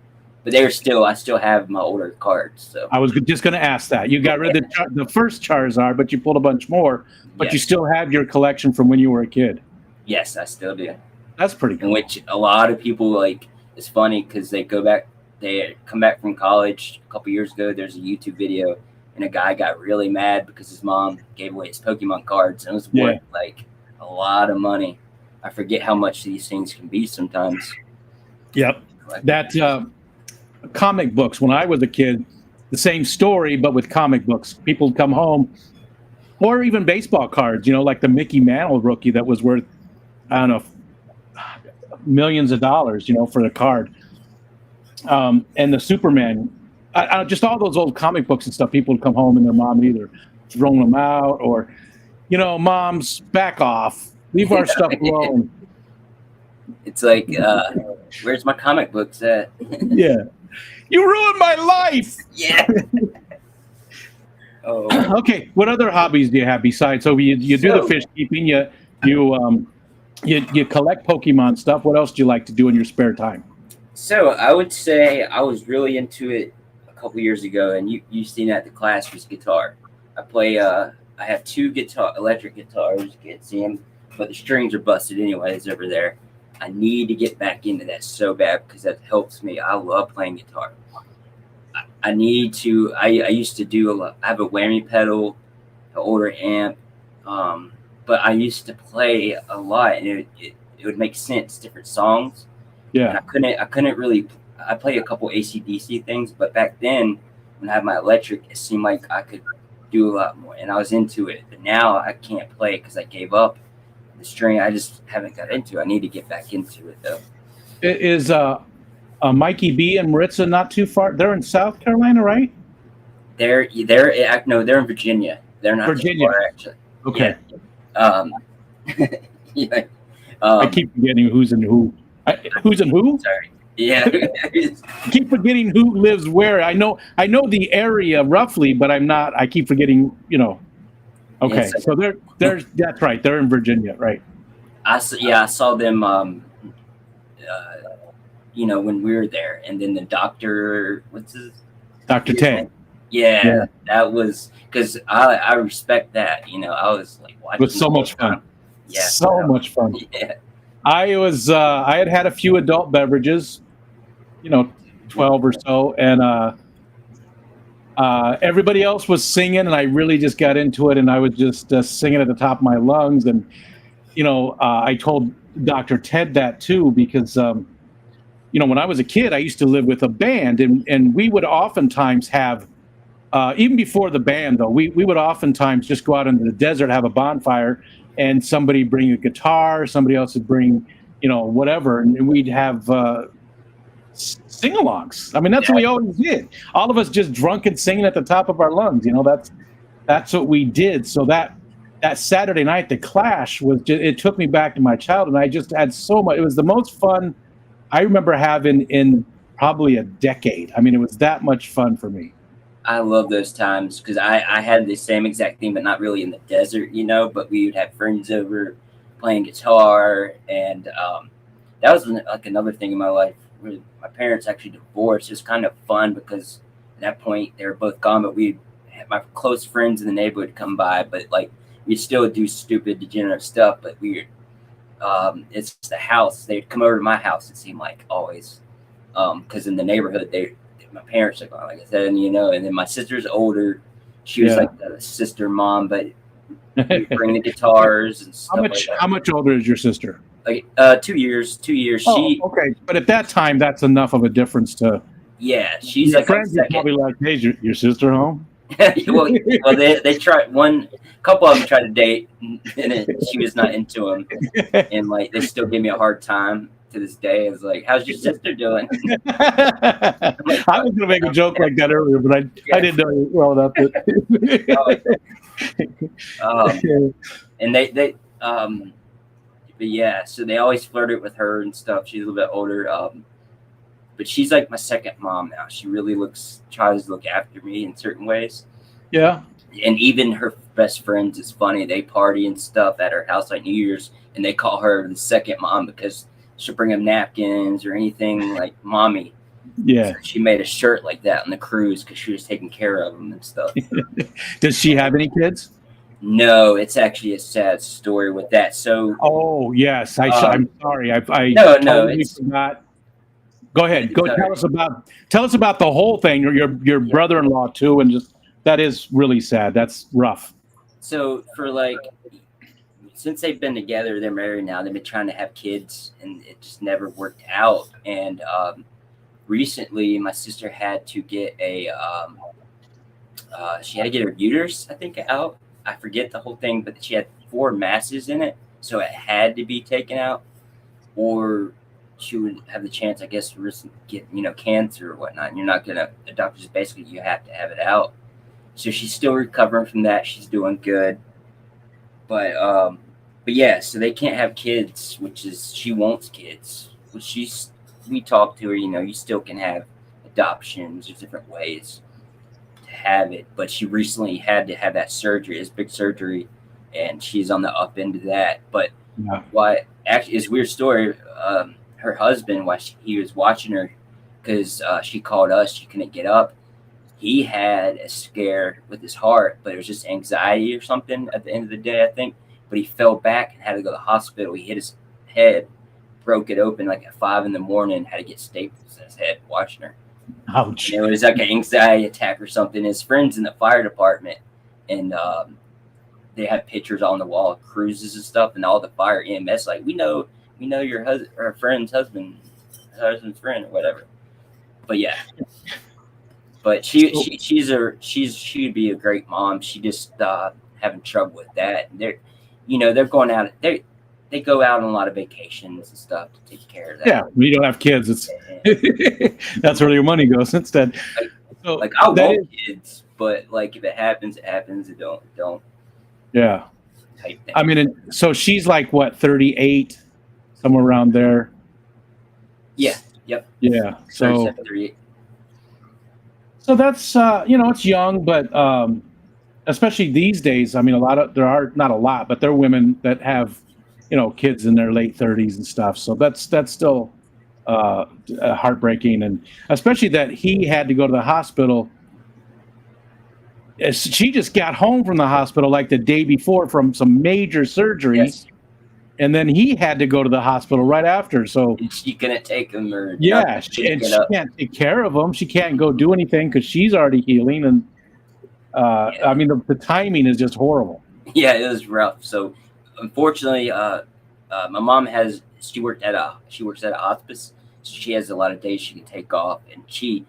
But I still have my older cards. So I was just gonna ask that. You got rid of the first Charizard, but you pulled a bunch more. But you still have your collection from when you were a kid. Yes, I still do. That's pretty cool. In which a lot of people like. It's funny because they come back from college a couple years ago. There's a YouTube video. And a guy got really mad because his mom gave away his Pokemon cards, and it was worth like a lot of money. I forget how much these things can be sometimes. Yep. That comic books. When I was a kid, the same story, but with comic books. People would come home, or even baseball cards. Like the Mickey Mantle rookie that was worth, I don't know, millions of dollars. For the card. And the Superman. Just all those old comic books and stuff. People would come home and their mom either throwing them out or, moms, back off, leave our stuff alone. It's like, where's my comic books at? Yeah, you ruined my life. Yeah. Okay. What other hobbies do you have besides? So you do the fish keeping. You collect Pokemon stuff. What else do you like to do in your spare time? So I would say I was really into it a couple years ago, and you seen at the class was guitar. I play. I have two electric guitars. You can't see them, but the strings are busted anyways over there. I need to get back into that so bad because that helps me. I love playing guitar. I need to. I used to do a lot. I have a whammy pedal, an older amp, but I used to play a lot, and it would make sense, different songs. And Yeah. I couldn't really. I play a couple AC/DC things, but back then when I had my electric, it seemed like I could do a lot more, and I was into it. But now I can't play because I gave up the string. I just haven't got into it. I need to get back into it though. Is Mikey B and Maritza not too far? They're in South Carolina, right? No, they're in Virginia. They're not too Virginia. far, actually. Okay. Yeah. Yeah. I keep forgetting who's in who. Who's in who? Sorry. Yeah. I keep forgetting who lives where. I know the area roughly, but I'm not. I keep forgetting. Okay, Yes. so they're that's right. They're in Virginia, right? I saw them. When we were there, and then the doctor, what's his Dr. Ted. Yeah, that was because I respect that. I was like watching. It was so much fun. Yeah, so much fun. Yeah, I had a few adult beverages, 12 or so, and everybody else was singing, and I really just got into it, and I was just singing at the top of my lungs, and I told Dr. Ted that too because when I was a kid, I used to live with a band, and we would oftentimes have. Even before the band, though, we would oftentimes just go out into the desert, have a bonfire, and somebody bring a guitar, somebody else would bring, whatever, and we'd have sing-alongs. I mean, that's what we always did. All of us just drunk and singing at the top of our lungs. That's what we did. So that Saturday night, the Clash it took me back to my childhood. And I just had so much. It was the most fun I remember having in probably a decade. I mean, it was that much fun for me. I love those times because I had the same exact thing, but not really in the desert, But we would have friends over playing guitar, and that was like another thing in my life. Where my parents actually divorced. It was kind of fun because at that point they were both gone, but we had my close friends in the neighborhood come by, but like we still do stupid, degenerate stuff. But it's the house. They'd come over to my house. It seemed like always, because in the neighborhood my parents are gone, like I said, and and then my sister's older. She was like the sister mom, but we bring the guitars and stuff. How much older is your sister? Like 2 years. 2 years. Oh, okay. But at that time, that's enough of a difference to. Yeah, she's your like friends are probably like, "Hey, your sister home?" well, they tried. A couple of them tried to date, and she was not into him, and like they still give me a hard time to this day. It's like, how's your sister doing? I was gonna make a joke like that earlier, but I didn't know you well enough. And but yeah, so they always flirted with her and stuff. She's a little bit older, but she's like my second mom now. She really tries to look after me in certain ways. Yeah. And even her best friends, it's funny, they party and stuff at her house like New Year's, and they call her the second mom because she'll bring them napkins or anything like mommy. Yeah. So she made a shirt like that on the cruise because she was taking care of them and stuff. Does she have any kids? No, it's actually a sad story with that. So. Oh yes, I'm sorry. I no, totally forgot. Go ahead. Tell us about the whole thing. Your brother-in-law too, and just that is really sad. That's rough. So since they've been together, they're married now. They've been trying to have kids, and it just never worked out. And recently, my sister had to get she had to get her uterus, I think, out. I forget the whole thing, but she had 4 masses in it, so it had to be taken out, or she would have the chance, I guess, to risk get cancer or whatnot. And you're not gonna. The doctors basically you have to have it out. So she's still recovering from that. She's doing good, but yeah. So they can't have kids, which is she wants kids. We talked to her. You still can have adoptions. There's different ways to have it, but she recently had to have that surgery. It's big surgery, and she's on the up end of that. But Yeah. why actually it's a weird story. Her husband, he was watching her because she called us, she couldn't get up. He had a scare with his heart, but it was just anxiety or something at the end of the day, I think. But he fell back and had to go to the hospital. He hit his head, broke it open like at 5 a.m, had to get staples in his head watching her. Ouch. And it was like an anxiety attack or something. His friend's in the fire department, and they have pictures on the wall of cruises and stuff, and all the fire EMS like, we know your husband or friend's husband's friend or whatever. But yeah. But she'd be a great mom. She just having trouble with that. And they're going out. They go out on a lot of vacations and stuff to take care of that. Yeah, when you don't have kids, it's that's where your money goes instead. Like I want kids, but like if it happens, it happens. It don't. Yeah. Type thing. I mean, so she's like what, 38, somewhere around there. Yeah. Yep. Yeah. So 37, 38. So that's it's young, but especially these days, I mean, there are not a lot, but there are women that have, kids in their late 30s and stuff. So that's still heartbreaking, and especially that he had to go to the hospital. She just got home from the hospital like the day before from some major surgery. Yes. And then he had to go to the hospital right after. So she couldn't take him, or she can't take care of him. She can't go do anything because she's already healing. And I mean, the timing is just horrible. Yeah, it was rough. So unfortunately, my mom she works at a hospice, so she has a lot of days she can take off, and she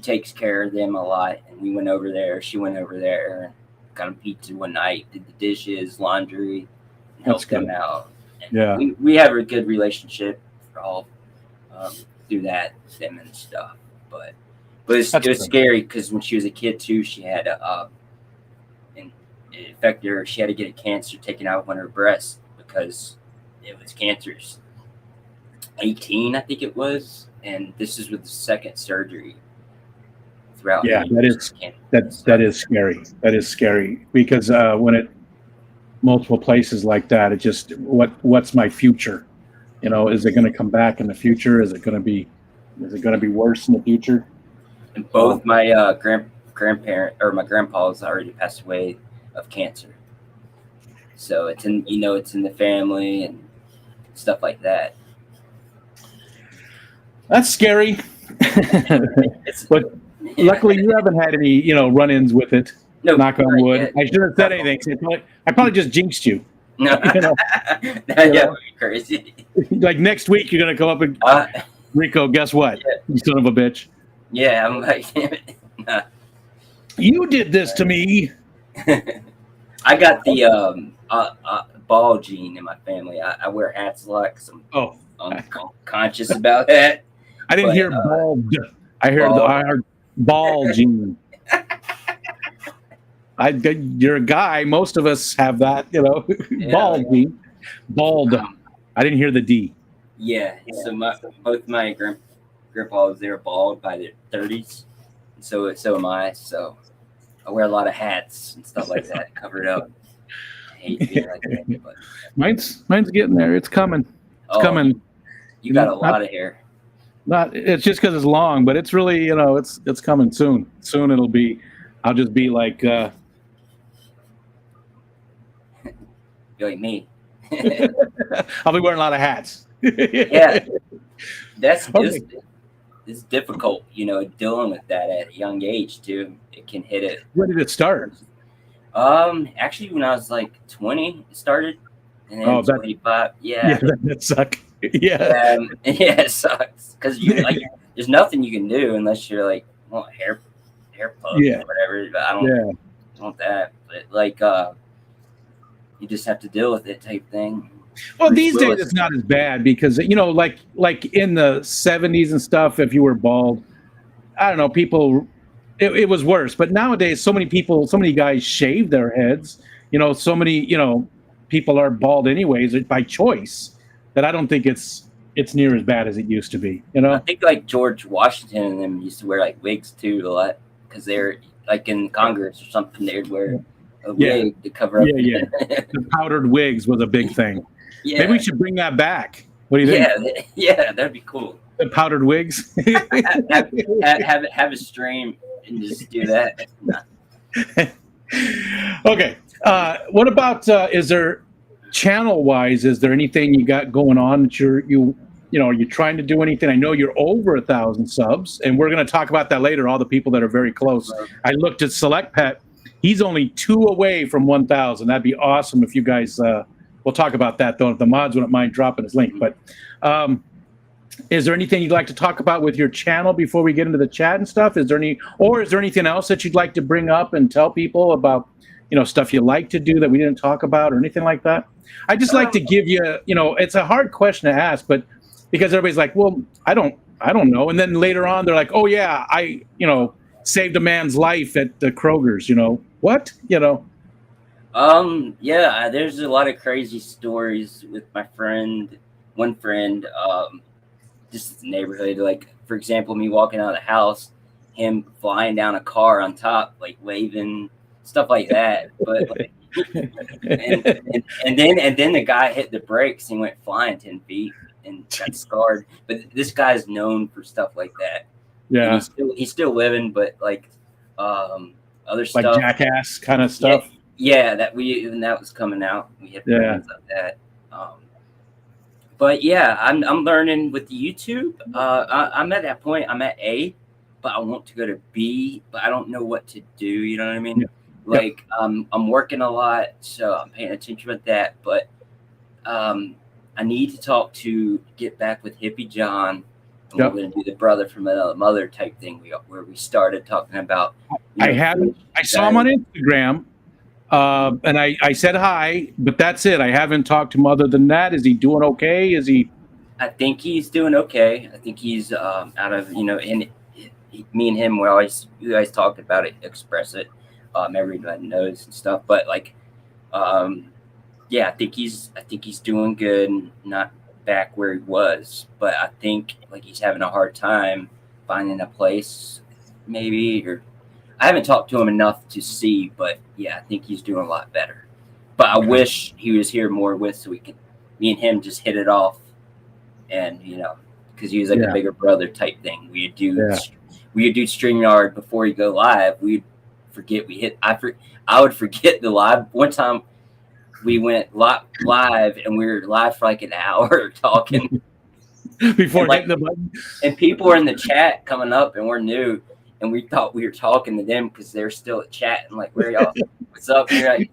takes care of them a lot. And we went over there. She went over there and got them pizza one night, did the dishes, laundry, and helped them out. And yeah, we have a good relationship for all through them and stuff. But it was scary because when she was a kid too, she had and it affected her. She had to get a cancer taken out of one of her breasts because it was cancerous. 18, I think it was, and this is with the second surgery. Throughout. Yeah, that is scary. That is scary because when it multiple places like that, it just what's my future? Is it going to come back in the future? Is it going to be worse in the future? And both my grandparent or my grandpa's already passed away of cancer. So it's in the family and stuff like that. That's scary. But luckily you haven't had any, run-ins with it. No, knock on wood. I shouldn't have said anything. I probably just jinxed you. No, that would be crazy. Like next week, you're gonna come up and Rico. Guess what? Yeah. You son of a bitch. Yeah, I'm like, damn it. Nah. You did this to me. I got the ball gene in my family. I wear hats a lot because I'm conscious about that. I didn't hear bald. I heard ball gene. You're a guy. Most of us have that, bald gene. Bald. I didn't hear the D. Yeah. So both my grandpas, they were bald by their 30s. So am I. So I wear a lot of hats and stuff like that, cover it up. I hate being like that, but mine's getting there. It's coming. It's coming. You got a lot of hair. It's just because it's long, but it's really, it's coming soon. Soon I'll just be like. Be like me. I'll be wearing a lot of hats. Yeah, that's just it's difficult, dealing with that at a young age too. It can hit it. When did it start? Actually, when I was like 20, it started, and then 25. Yeah, that sucks. Yeah, it sucks because there's nothing you can do unless you're like hair puff or whatever. But I don't want that. But you just have to deal with it, type thing. Well, these days it's not as bad because like in the 70s and stuff, if you were bald, I don't know, people, it was worse. But nowadays, so many guys shave their heads. So many people are bald anyways by choice that I don't think it's near as bad as it used to be. I think like George Washington and them used to wear like wigs too a lot because they're like in Congress or something. They'd wear a wig to cover up. Yeah. The powdered wigs was a big thing. Yeah. Maybe we should bring that back. What do you think? Yeah, that'd be cool. The powdered wigs. Have a stream and just do that. Nah. Okay. What about is there channel wise? Is there anything you got going on that are you trying to do anything? I know you're over 1,000 subs, and we're going to talk about that later. All the people that are very close. I looked at Select Pet. He's only 2 away from 1,000. That'd be awesome if you guys. We'll talk about that though. If the mods wouldn't mind dropping his link, but. Is there anything you'd like to talk about with your channel before we get into the chat and stuff? Is there anything else that you'd like to bring up and tell people about, stuff you like to do that we didn't talk about or anything like that? I just like to give you, it's a hard question to ask, but because everybody's like, well, I don't know. And then later on they're like, oh yeah, I, saved a man's life at the Kroger's, what, Yeah, there's a lot of crazy stories with one friend, just the neighborhood. Like, for example, me walking out of the house, him flying down a car on top, like waving, stuff like that. But like, and then the guy hit the brakes and went flying 10 feet and got scarred. But this guy's known for stuff like that. Yeah, he's still living, but like other stuff, like Jackass kind of stuff. Yeah, that was coming out. We had friends like that. But yeah, I'm learning with the YouTube. I'm at that point. I'm at A, but I want to go to B, but I don't know what to do. You know what I mean? Yeah. Like I'm working a lot, so I'm paying attention with that. But I need to get back with Hippie John. And we're going to do the brother from another mother type thing where we started talking about. I saw him on Instagram. And I said hi, but that's it. I haven't talked to him other than that. Is he doing okay? I think he's doing okay. I think he's out of, and me and him, we always talked about it, express it. Everybody knows and stuff. But like, yeah, I think he's doing good and not back where he was. But I think like he's having a hard time finding a place, maybe, or I haven't talked to him enough to see, but yeah, I think he's doing a lot better. But I wish he was here more so me and him just hit it off, and because he was like a bigger brother type thing. We'd do StreamYard before you go live. We'd forget I would forget the live. One time we went live and we were live for like an hour talking before hitting the button, and people were in the chat coming up, and we're new. And we thought we were talking to them because they're still chatting, like, where y'all? What's up? Like,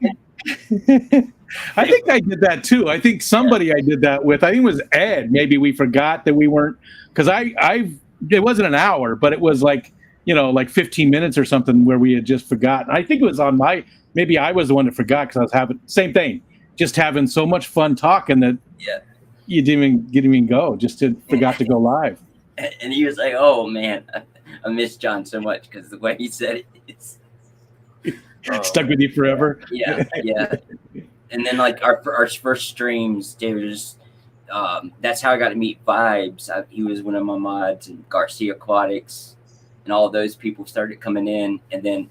I think I did that too. I think somebody I did that with. I think it was Ed. Maybe we forgot that we weren't, because it wasn't an hour, but it was like, like 15 minutes or something where we had just forgotten. I think it was maybe I was the one that forgot because I was having same thing, just having so much fun talking that you didn't even go, just forgot to go live. And he was like, oh man, I miss John so much because the way he said it's stuck with you forever. Yeah. And then like our first streams, they were just that's how I got to meet Vibes. He was one of my mods, and Garcia Aquatics, and all of those people started coming in. And then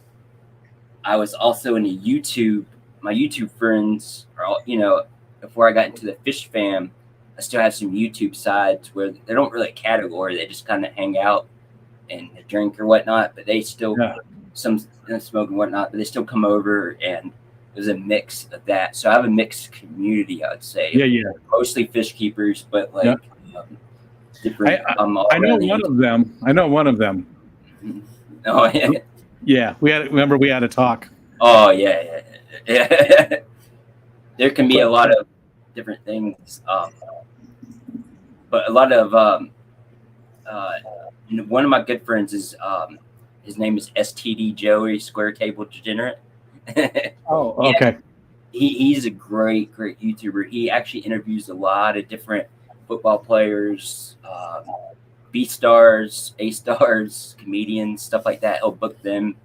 I was also in my YouTube friends are all, before I got into the Fish Fam, I still have some YouTube sides where they don't really category. They just kind of hang out and drink or whatnot, but they still some smoke and whatnot, but they still come over, and there's a mix of that. So I have a mixed community, I would say. Yeah. Mostly fish keepers, but like different. I know one of them. Oh yeah. Yeah, we had a talk. Oh yeah. There can be a lot of different things, but a lot of one of my good friends is his name is STD Joey, Square Table Degenerate. Oh, okay. He's a great YouTuber. He actually interviews a lot of different football players, B stars, A stars, comedians, stuff like that. He'll book them.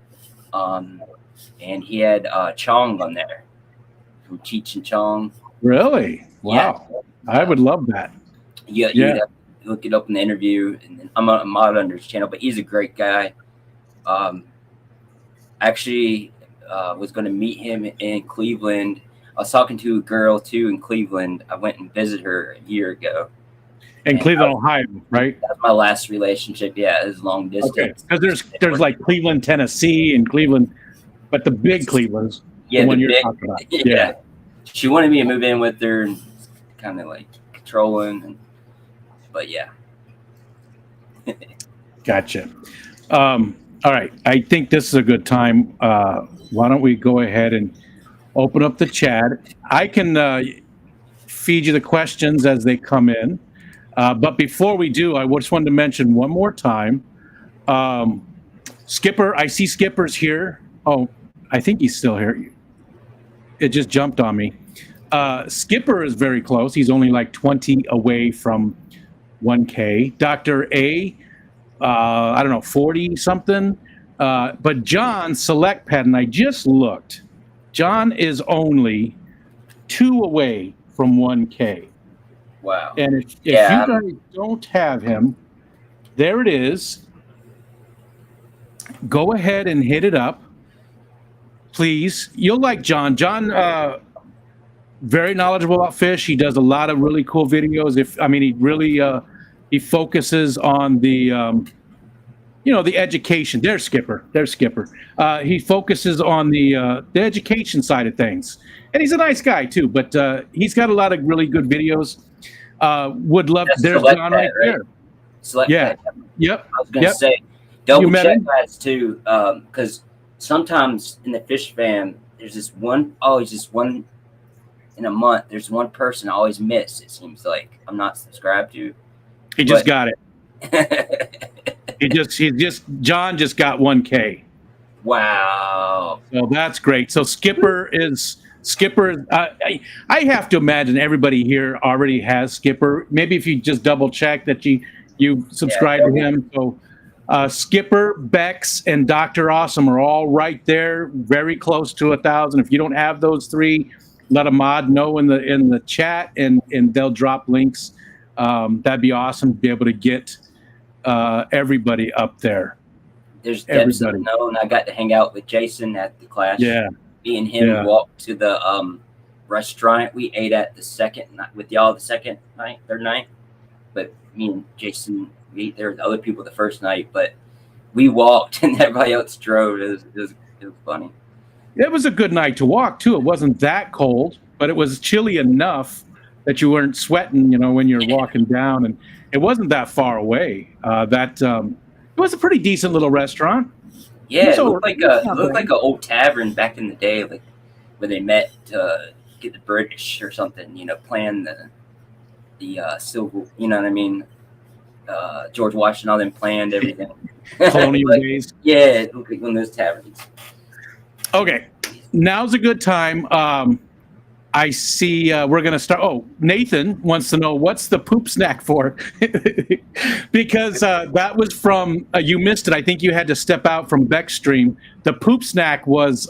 And he had Chong on there from Cheech and Chong. Really? Wow. Yeah. I would love that. Yeah. You have to look it up in the interview. And then I'm a mod under his channel, but he's a great guy. Actually, was going to meet him in Cleveland. was talking to a girl too in Cleveland. I went and visited her a year ago. In Cleveland, Ohio, right? That's my last relationship. Yeah, it was long distance. Okay, because there's like Cleveland, Tennessee, and Cleveland, but the big Cleveland's the one you're talking about. Yeah. She wanted me to move in with her, and kind of like controlling, but yeah. Gotcha. All right, I think this is a good time. Why don't we go ahead and open up the chat? I can feed you the questions as they come in. But before we do, I just wanted to mention one more time. Skipper, I see Skipper's here. Oh, I think he's still here. It just jumped on me. Skipper is very close. He's only like 20 away from 1K. Dr. A, I don't know, 40 something. But John Select Pet, and I just looked. John is only 2 away from 1K. Wow. And if you guys don't have him, there it is. Go ahead and hit it up, please. You'll like John. John, very knowledgeable about fish. He does a lot of really cool videos. He really he focuses on the the education. There's Skipper. He focuses on the education side of things, and he's a nice guy too. But he's got a lot of really good videos. Would love. There's John right there. Yeah. Yep. I was gonna say double check that too, because sometimes in the fish fam, there's this one. Always just one in a month. There's one person I always miss. It seems like I'm not subscribed to. He just got it. John just got 1K. Wow. So that's great. So Skipper. I have to imagine everybody here already has Skipper. Maybe if you just double check that you subscribe to him. So Skipper, Bex, and Dr. Awesome are all right there, very close to 1,000. If you don't have those 3, let a mod know in the chat, and they'll drop links. That'd be awesome to be able to get everybody up there. There's Debs and I got to hang out with Jason at the Clash. Yeah. Me and him walked to the restaurant. We ate at the second night with y'all the third night. But me and Jason, we ate there with other people the first night. But we walked and everybody else drove. It was funny. It was a good night to walk too. It wasn't that cold, but it was chilly enough that you weren't sweating, when you're walking down, and it wasn't that far away. It was a pretty decent little restaurant. Yeah, it looked like an old tavern back in the day, like where they met to get the British or something. Plan the civil. You know what I mean? George Washington, all them planned everything. Colonial days. Yeah, it looked like one of those taverns. Okay, now's a good time. I see we're going to start. Oh, Nathan wants to know, what's the poop snack for? Because that was from, you missed it. I think you had to step out from Beck's stream. The poop snack was,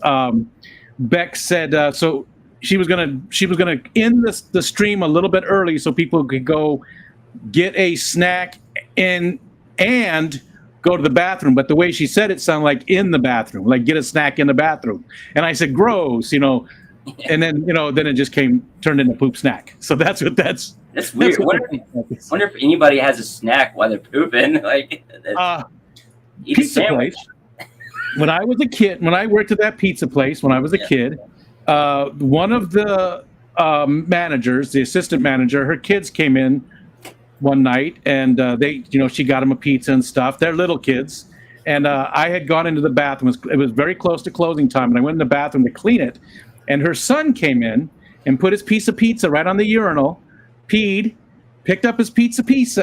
Beck said, so she was going to end the stream a little bit early so people could go get a snack and go to the bathroom. But the way she said it sounded like in the bathroom, like get a snack in the bathroom. And I said, gross, and then then it just turned into poop snack. So that's weird. Wonder if anybody has a snack while they're pooping. Like pizza place. When I was a kid, when I worked at that pizza place, when I was a kid, one of the managers, the assistant manager, her kids came in one night, and they, she got them a pizza and stuff. They're little kids, and I had gone into the bathroom. It was very close to closing time, and I went in the bathroom to clean it. And her son came in and put his piece of pizza right on the urinal, peed, picked up his piece of pizza,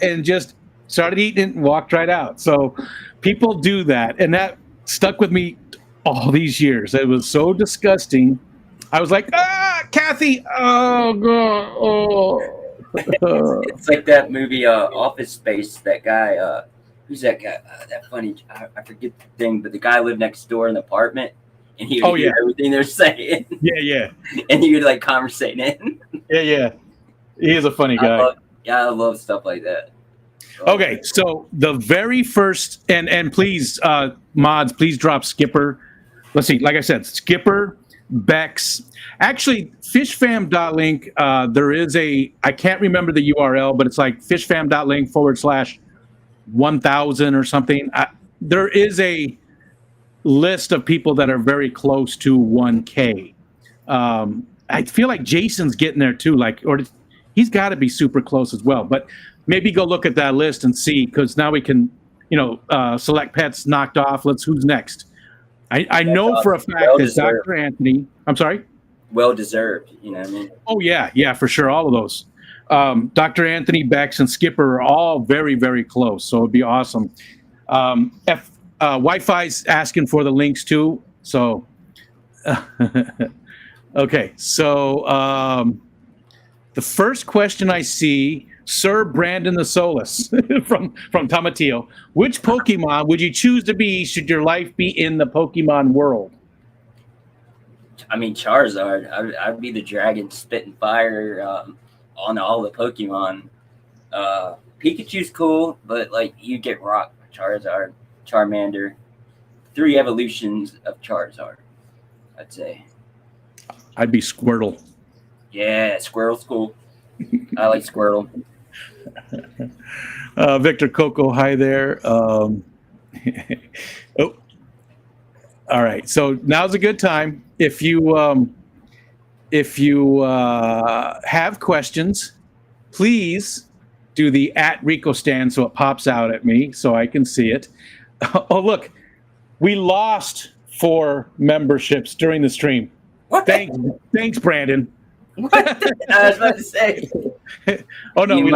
and just started eating it and walked right out. So people do that, and that stuck with me all these years. It was so disgusting. I was like, Kathy, oh god, oh. It's like that movie Office Space. That guy. Who's that guy? That funny, I forget the thing, but the guy lived next door in the apartment, and he would hear everything they're saying. Yeah. And he would conversate in. Yeah. He is a funny guy. I love stuff like that. Okay, so the very first, and please, mods, please drop Skipper. Let's see, like I said, Skipper, Bex. Actually, fishfam.link, there is I can't remember the URL, but it's like fishfam.link/1000 or something. There is a list of people that are very close to 1K. I feel like Jason's getting there too, he's got to be super close as well. But maybe go look at that list and see, because now we can, select pets knocked off. Who's next? I know for a fact that Dr. Anthony. I'm sorry. Well deserved. You know what I mean? Oh yeah, for sure. All of those. Dr. Anthony, Bex, and Skipper are all very, very close. So it'd be awesome. Wi-Fi's asking for the links too. So, okay. So the first question I see, Sir Brandon the Solus from Tomatillo. Which Pokemon would you choose to be should your life be in the Pokemon world? I mean, Charizard. I'd be the dragon spitting fire on all the Pokemon. Pikachu's cool, but you get rocked by Charizard, Charmander. 3 evolutions of Charizard, I'd say. I'd be Squirtle. Yeah, Squirtle's cool. I like Squirtle. Victor Coco, hi there. Oh, all right. So now's a good time. If you have questions, please do the @Rico stand so it pops out at me so I can see it. Oh, look, we lost 4 memberships during the stream. What? Thanks, Brandon. What? I was about to say. Oh no, we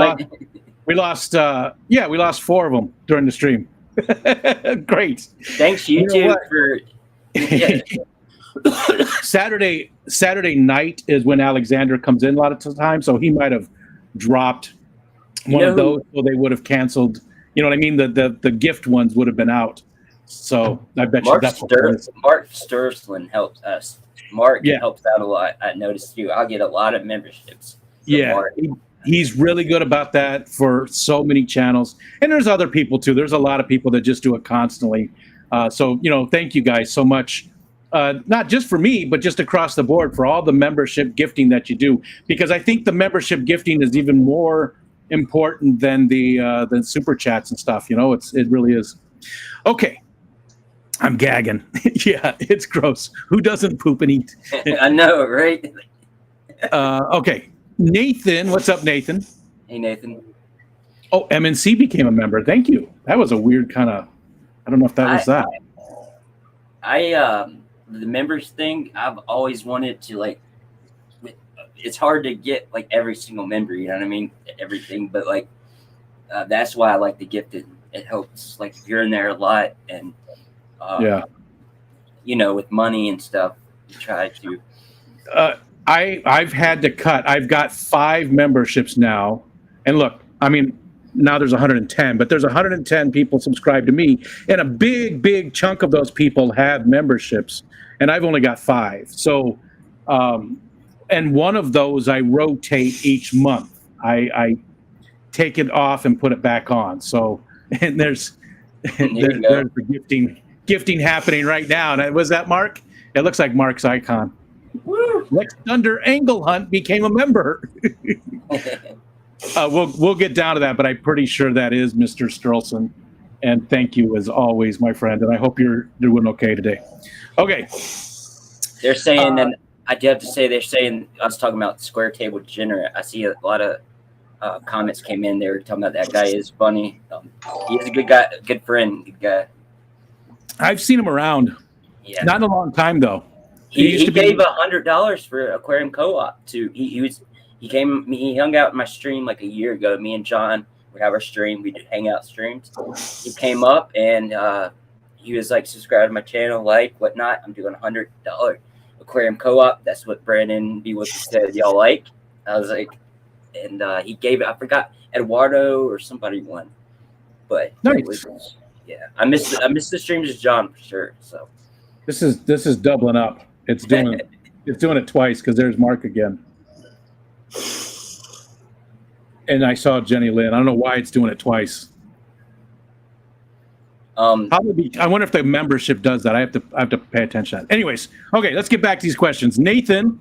lost 4 of them during the stream. Great. Thanks YouTube for. Yeah. Saturday night is when Alexander comes in a lot of time, so he might have dropped one of those, so they would have canceled. You know what I mean? The gift ones would have been out. So I bet Mark you that's Mark Sturslin helps us. Mark helps out a lot. I noticed too. I'll get a lot of memberships. He's really good about that for so many channels. And there's other people too. There's a lot of people that just do it constantly. So thank you guys so much. Not just for me, but just across the board for all the membership gifting that you do. Because I think the membership gifting is even more important than the super chats and stuff. It really is. Okay. I'm gagging. Yeah, it's gross. Who doesn't poop and eat? I know, right? Okay. Nathan, what's up, Nathan? Hey, Nathan. Oh, MNC became a member. Thank you. That was a weird kind of, I don't know if that was that. The members thing, I've always wanted to it's hard to get every single member, you know what I mean? Everything, but that's why I like the gifted. It helps if you're in there a lot and with money and stuff, you try to. I've had to cut. I've got 5 memberships now, and look, I mean, now there's 110, but there's 110 people subscribed to me, and a big chunk of those people have memberships, and I've only got 5. So, and one of those I rotate each month. I take it off and put it back on. So, and there's the gifting happening right now. And was that Mark? It looks like Mark's icon. Woo! Lex Thunder Angle Hunt became a member. We'll get down to that, but I'm pretty sure that is Mr. Sturlson. And thank you as always, my friend. And I hope you're doing okay today. Okay. They're saying, and I do have to say, they're saying, I was talking about Square Table Degenerate. I see a lot of comments came in. They were talking about that guy is funny. He is a good guy, good friend, good guy. I've seen him around. Yeah. Not in a long time, though. He gave $100 for Aquarium Co-op to. He hung out in my stream a year ago. Me and John would have our stream. We did hangout streams. He came up and he was subscribe to my channel, whatnot. I'm doing $100 Aquarium Co-op. That's what Brandon Bwizzle said y'all like. I was and he gave it. I forgot Eduardo or somebody won, but nice. I missed the streams as John for sure. So this is doubling up. It's doing it twice because there's Mark again. And I saw Jenny Lynn. I don't know why it's doing it twice. Probably, I wonder if the membership does that. I have to pay attention to that. Anyways, okay, let's get back to these questions. Nathan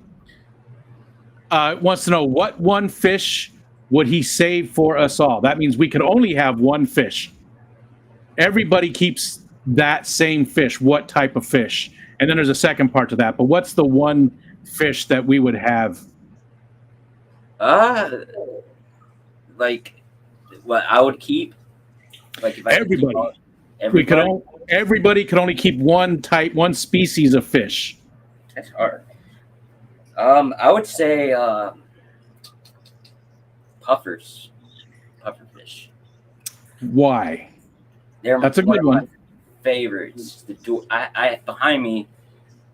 wants to know what one fish would he save for us all? That means we could only have one fish. Everybody keeps that same fish. What type of fish? And then there's a second part to that. But what's the one fish that we would have? Like what I would keep. Like if I Everybody. Everybody. Everybody could only keep one type, one species of fish. That's hard. I would say puffers, pufferfish. Why? That's a good one. Of my favorites. I behind me,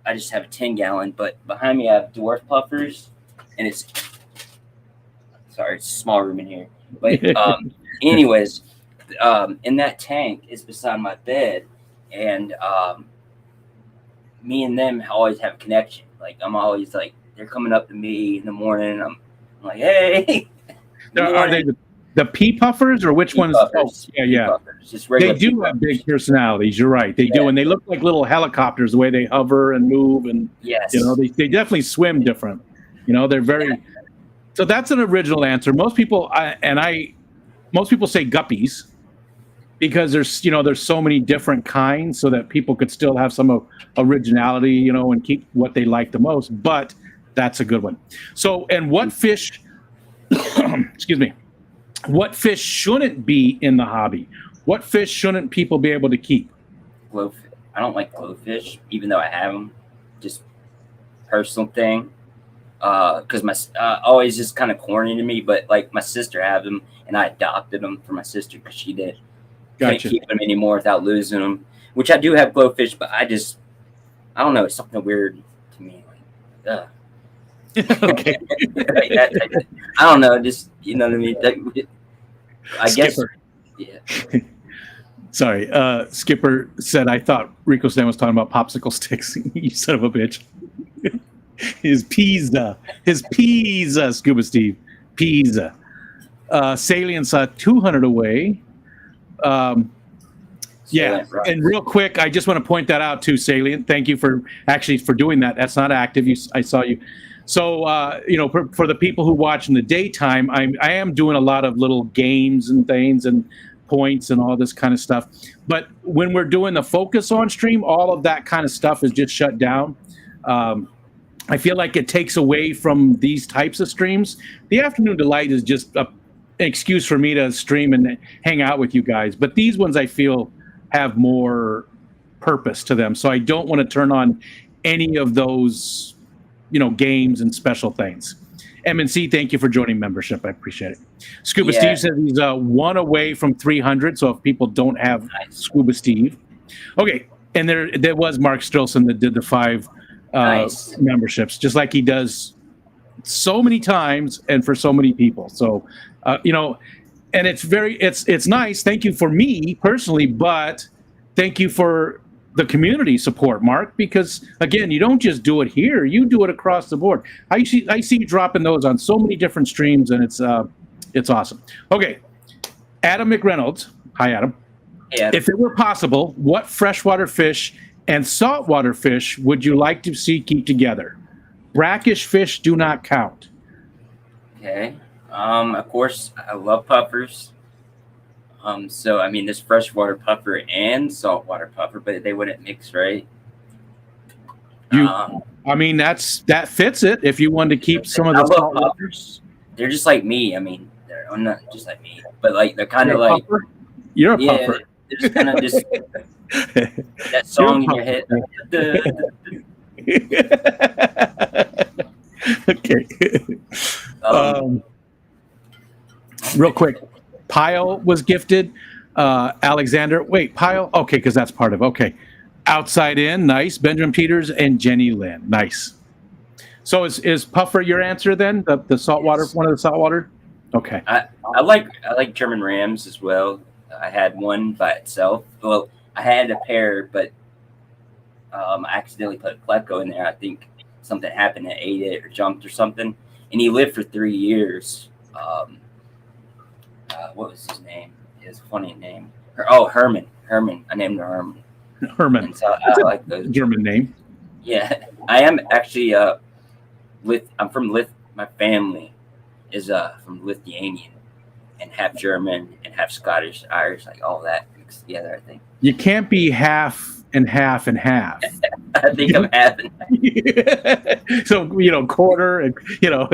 I just have a 10-gallon, but behind me I have dwarf puffers, and it's a small room in here. But anyways, in that tank is beside my bed, and me and them always have a connection. Like I'm always like they're coming up to me in the morning. And I'm like, hey. Are they the pea puffers or which pea ones? Puffers, oh, yeah. Puffers, just regular they do have big personalities. You're right. They do, and they look like little helicopters the way they hover and move, and yes, they definitely swim different. They're very. Yeah. So that's an original answer. Most people most people say guppies because there's so many different kinds, so that people could still have some originality, and keep what they like the most. But that's a good one. So, and what fish? Excuse me. What fish shouldn't be in the hobby? What fish shouldn't people be able to keep? Glowfish. I don't like glowfish, even though I have them. Just personal thing. Because my always just kind of corny to me, but like my sister had them, and I adopted them for my sister because she did. Gotcha. Can't keep them anymore without losing them. Which I do have glowfish, but I don't know. It's something weird to me. Like, okay. Like that I don't know. Just what I mean. I Skipper. Guess. Yeah. Sorry. Skipper said, I thought Rico Stan was talking about popsicle sticks. You son of a bitch. His pizza, Scuba Steve, pizza. Salient saw 200 away. Yeah, and real quick, I just want to point that out too, Salient. Thank you for doing that. That's not active. I saw you. So for the people who watch in the daytime, I am doing a lot of little games and things and points and all this kind of stuff. But when we're doing the focus on stream, all of that kind of stuff is just shut down. I feel like it takes away from these types of streams. The Afternoon Delight is just an excuse for me to stream and hang out with you guys. But these ones I feel have more purpose to them. So I don't want to turn on any of those, games and special things. MNC, thank you for joining membership. I appreciate it. Scuba Steve says he's one away from 300. So if people don't have Scuba Steve. Okay. And there was Mark Strilson that did the 5 memberships, just like he does so many times and for so many people. So, and it's nice. Thank you for me personally, but thank you for the community support, Mark, because again, you don't just do it here, you do it across the board. I see you dropping those on so many different streams, and it's awesome. Okay. Adam McReynolds. Hi, Adam. Hey, Adam. If it were possible, what freshwater fish and saltwater fish would you like to see keep together? Brackish fish do not count. Okay. Of course, I love puffers. So I mean, there's freshwater puffer and saltwater puffer, but they wouldn't mix, right? I mean, that fits it. If you wanted to keep some of the saltwater puffers, they're just like me. I mean, they're not just like me, but like they're kind of like puffer? You're a puffer. They're just kind of just that song in your head. Okay. Real quick, Pyle was gifted. Alexander, wait, Pyle? Okay, because that's part of okay. Outside In, nice. Benjamin Peters and Jenny Lynn, nice. So is Puffer your answer then? The saltwater, one of the saltwater? Okay. I like German Rams as well. I had one by itself. Well, I had a pair, but I accidentally put a pleco in there. I think something happened that ate it or jumped or something. And he lived for 3 years. what was his name? His funny name. Oh, Herman. Herman. I named her Herman. Herman. And so I like those. German name. Yeah, I am actually I'm from my family is from Lithuanian and half German and half Scottish, Irish, like all that mixed together. I think You can't be half and half and half. I think I'm half and half. So quarter, and Yeah.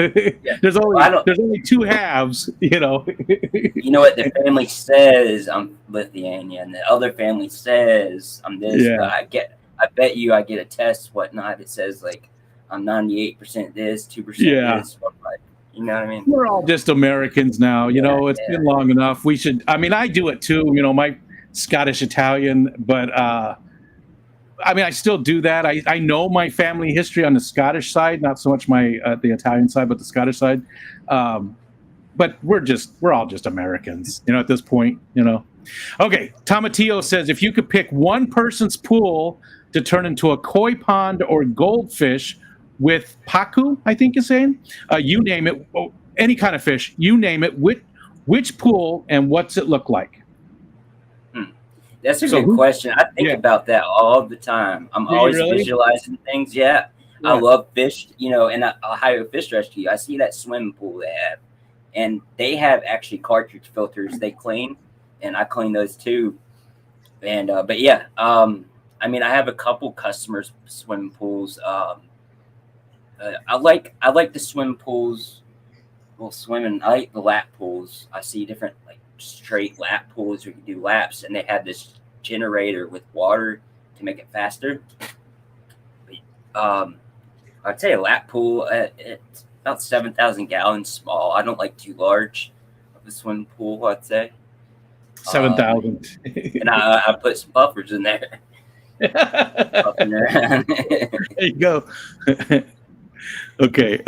there's Well, only two halves. You know what the family says I'm Lithuanian, and the other family says I'm this. Yeah. But I bet you I get a test, whatnot. It says like I'm 98% this, 2% this. You know what I mean? We're all just Americans now. It's been long enough. We should. I mean, I do it too. My Scottish Italian, but I still do that. I know my family history on the Scottish side, not so much the Italian side, but the Scottish side. But we're all just Americans, at this point. Okay, Tomatillo says if you could pick one person's pool to turn into a koi pond or goldfish with paku, I think you're saying, you name it, any kind of fish, you name it. Which pool and what's it look like? That's a good question. I think about that all the time. I'm always visualizing things. Yeah. I love fish, and Ohio Fish Rescue. I see that swimming pool they have, and they have actually cartridge filters they clean, and I clean those too. And but yeah, I have a couple customers swimming pools. I like the swim pools. Well, swimming. I like the lap pools. I see different straight lap pools where you can do laps, and they have this generator with water to make it faster. I'd say a lap pool. It's about 7,000 gallons small. I don't like too large of a swimming pool. I'd say 7,000. And I put some buffers in there. There you go. Okay.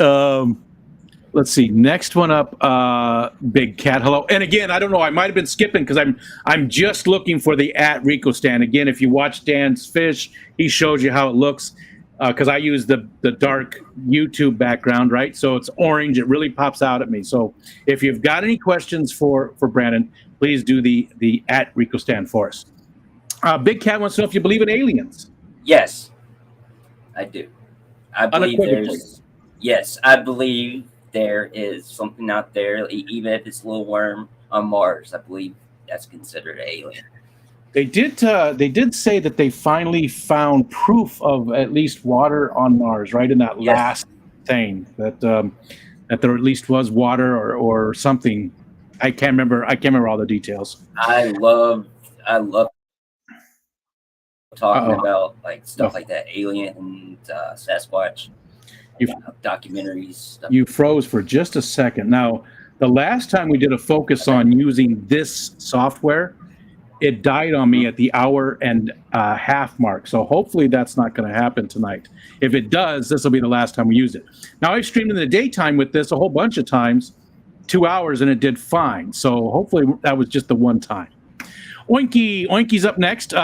Let's see. Next one up, Big Cat. Hello. And again, I don't know. I might have been skipping because I'm just looking for the @Rico stand. Again, if you watch Dan's fish, he shows you how it looks. Because I use the dark YouTube background, right? So it's orange. It really pops out at me. So if you've got any questions for Brandon, please do the @Rico stand for us. Big Cat wants to know if you believe in aliens. Yes, I do. I believe I believe there is something out there, even if it's a little worm on Mars. I believe that's considered an alien. They did say that they finally found proof of at least water on Mars, right? In that last thing that there at least was water or something. I can't remember all the details. I love talking about stuff like that, alien and Sasquatch documentaries. Stuff. You froze for just a second. Now, the last time we did a focus on using this software, it died on me at the hour and half mark. So hopefully that's not going to happen tonight. If it does, this will be the last time we use it. Now, I've streamed in the daytime with this a whole bunch of times, 2 hours, and it did fine. So hopefully that was just the one time. Oinky's up next.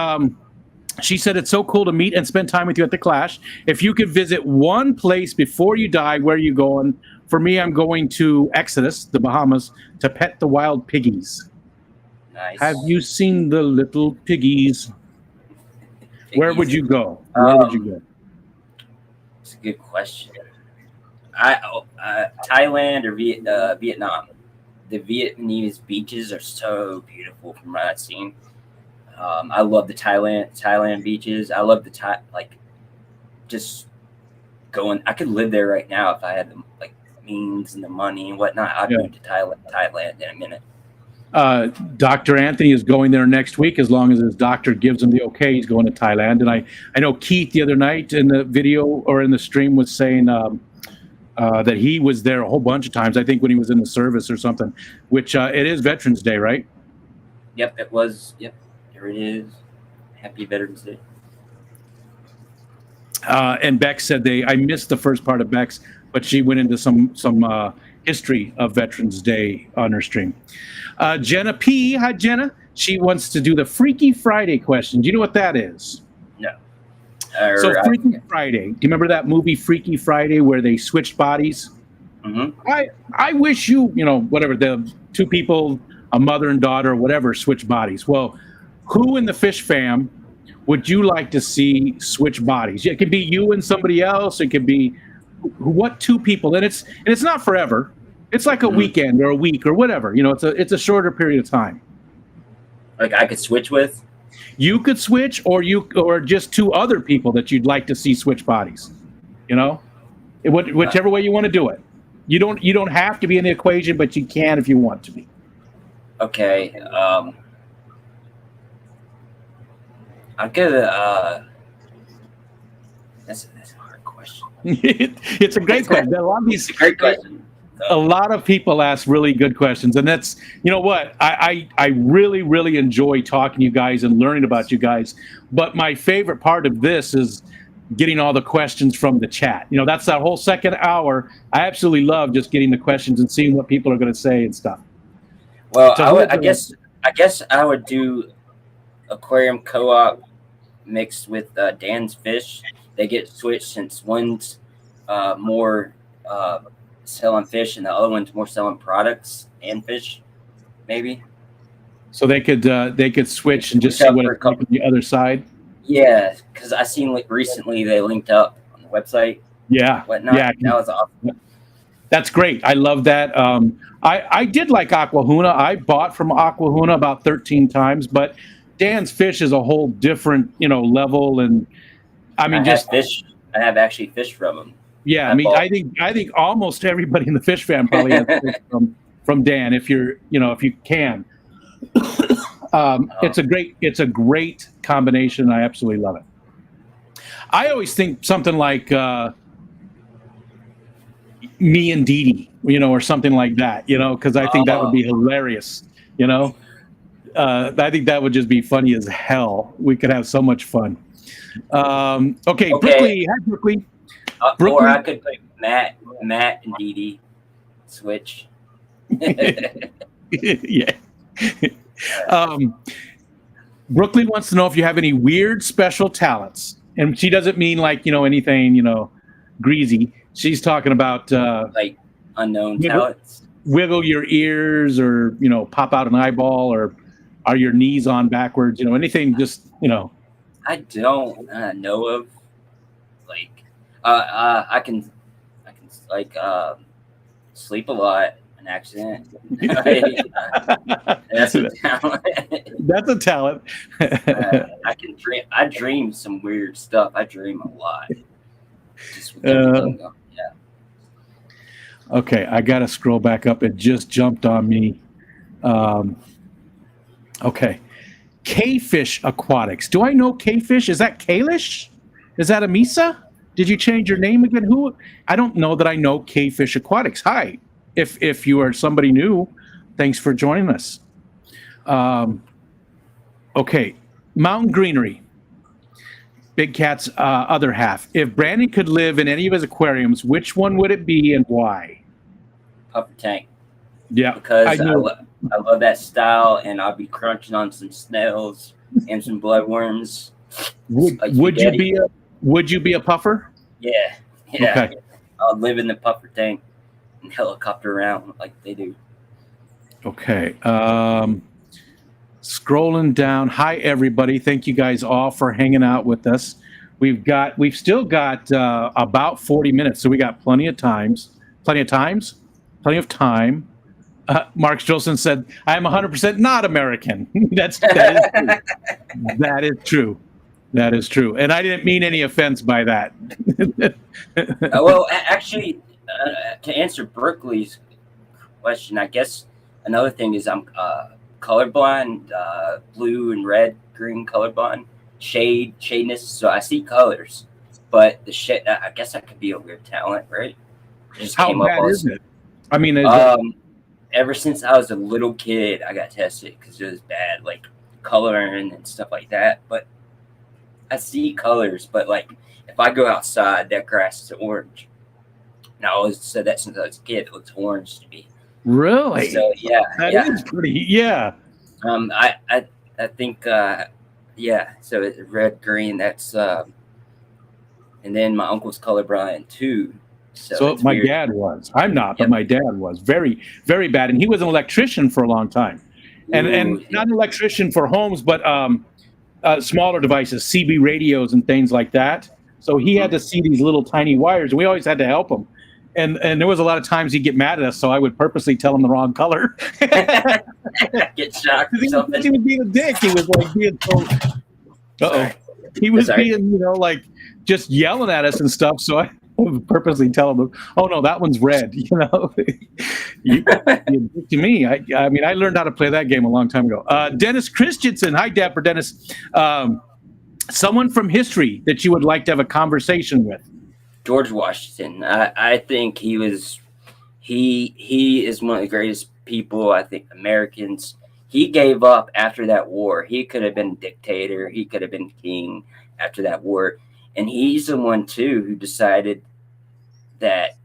She said, it's so cool to meet and spend time with you at the Clash. If you could visit one place before you die, where are you going? For me, I'm going to Exodus, the Bahamas, to pet the wild piggies. Nice. Have you seen the little piggies? Where would you go? It's a good question. Thailand or Vietnam. The Vietnamese beaches are so beautiful from what I've seen. I love the Thailand beaches. I love just going. I could live there right now if I had the means and the money and whatnot. I'd move to Thailand in a minute. Dr. Anthony is going there next week as long as his doctor gives him the okay. He's going to Thailand. And I know Keith the other night in the video or in the stream was saying that he was there a whole bunch of times, I think when he was in the service or something, which it is Veterans Day, right? Yep, it was. Yep, there it is. Happy Veterans Day. And Beck said I missed the first part of Beck's, but she went into some history of Veterans Day on her stream. Jenna P. Hi, Jenna. She wants to do the Freaky Friday question. Do you know what that is? No. So Freaky Friday. Do you remember that movie Freaky Friday where they switched bodies? Mm-hmm. I wish whatever, the two people a mother and daughter or whatever switch bodies. Well, who in the fish fam would you like to see switch bodies? It could be you and somebody else. It could be what two people, and it's not forever. It's like a weekend or a week or whatever. It's a shorter period of time. Like I could switch with. You could switch, or just two other people that you'd like to see switch bodies. Whichever way you want to do it. You don't have to be in the equation, but you can if you want to be. Okay. I'll give it. That's a hard question. It's a great question. It's a great question. A lot of people ask really good questions, and that's what I really, really enjoy talking to you guys and learning about you guys. But my favorite part of this is getting all the questions from the chat. That's that whole second hour. I absolutely love just getting the questions and seeing what people are going to say and stuff. Well, I guess I would do aquarium co-op mixed with Dan's fish. They get switched since one's more selling fish and the other one's more selling products and fish, maybe. So they could switch and just see what it's like on the other side. Yeah, because I seen recently they linked up on the website. Yeah, whatnot. Yeah, that was awesome. That's great. I love that. I did like Aquahuna. I bought from Aquahuna about 13 times, but Dan's fish is a whole different level, and I have actually fished from him. Yeah, I think almost everybody in the fish fam probably has fish from Dan if you can. It's a great combination. I absolutely love it. I always think something like me and Dee Dee, or something like that, because I think that would be hilarious. I think that would just be funny as hell. We could have so much fun. Okay. Brooklyn, hi Brooklyn. Or I could put Matt and Dee Dee switch. Yeah. Brooklyn wants to know if you have any weird special talents, and she doesn't mean like anything greasy. She's talking about like unknown talents. Wiggle your ears, or pop out an eyeball, or are your knees on backwards? Anything. Just I don't know of. Like I can like sleep a lot. Accident. That's a talent. That's a talent. I can dream. I dream some weird stuff. I dream a lot. Just with everything going. Yeah. Okay, I got to scroll back up. It just jumped on me. Okay, K-Fish Aquatics. Do I know K-Fish? Is that Kalish? Is that Amisa? Did you change your name again? Who? I don't know that I know K-Fish Aquatics. Hi. If you are somebody new, thanks for joining us. Okay, Mountain Greenery, Big Cat's other half. If Brandon could live in any of his aquariums, which one would it be and why? Puffer tank. Yeah, because I love that style, and I'll be crunching on some snails and some bloodworms. Would you be a puffer? Yeah. Okay. I'll live in the puffer tank and helicopter around like they do. Okay. Scrolling down. Hi everybody. Thank you guys all for hanging out with us. We've still got about 40 minutes, so we got plenty of time. Mark Jolson said, "I am 100% not American." That is true. That is true. And I didn't mean any offense by that. Well, actually, to answer Berkeley's question, I guess another thing is I'm colorblind, blue and red, green colorblind, shadeness. So I see colors, but the shade, I guess that could be a weird talent, right? How bad is it? I mean, ever since I was a little kid, I got tested because it was bad, like coloring and stuff like that. But I see colors, but like if I go outside, that grass is orange. And I always said that since I was a kid. It looks orange to me. Really? So yeah, that is pretty. Yeah. I think yeah. So it's red, green. That's and then my uncle's colorblind too. So my dad was. I'm not, but my dad was very, very bad, and he was an electrician for a long time. and Ooh, not an electrician for homes, but smaller devices, CB radios and things like that. So he had to see these little tiny wires, and we always had to help him. And there was a lot of times he'd get mad at us, so I would purposely tell him the wrong color. get shocked or He something. was being a dick. He was like being so. Sorry. He was Sorry. being, like just yelling at us and stuff. So I would purposely tell him, "Oh no, that one's red." You to me. I mean, I learned how to play that game a long time ago. Dennis Christensen, hi, Dapper Dennis. Someone from history that you would like to have a conversation with. George Washington. I think he is one of the greatest people, I think, Americans. He gave up after that war. He could have been dictator. He could have been king after that war. And he's the one, too, who decided that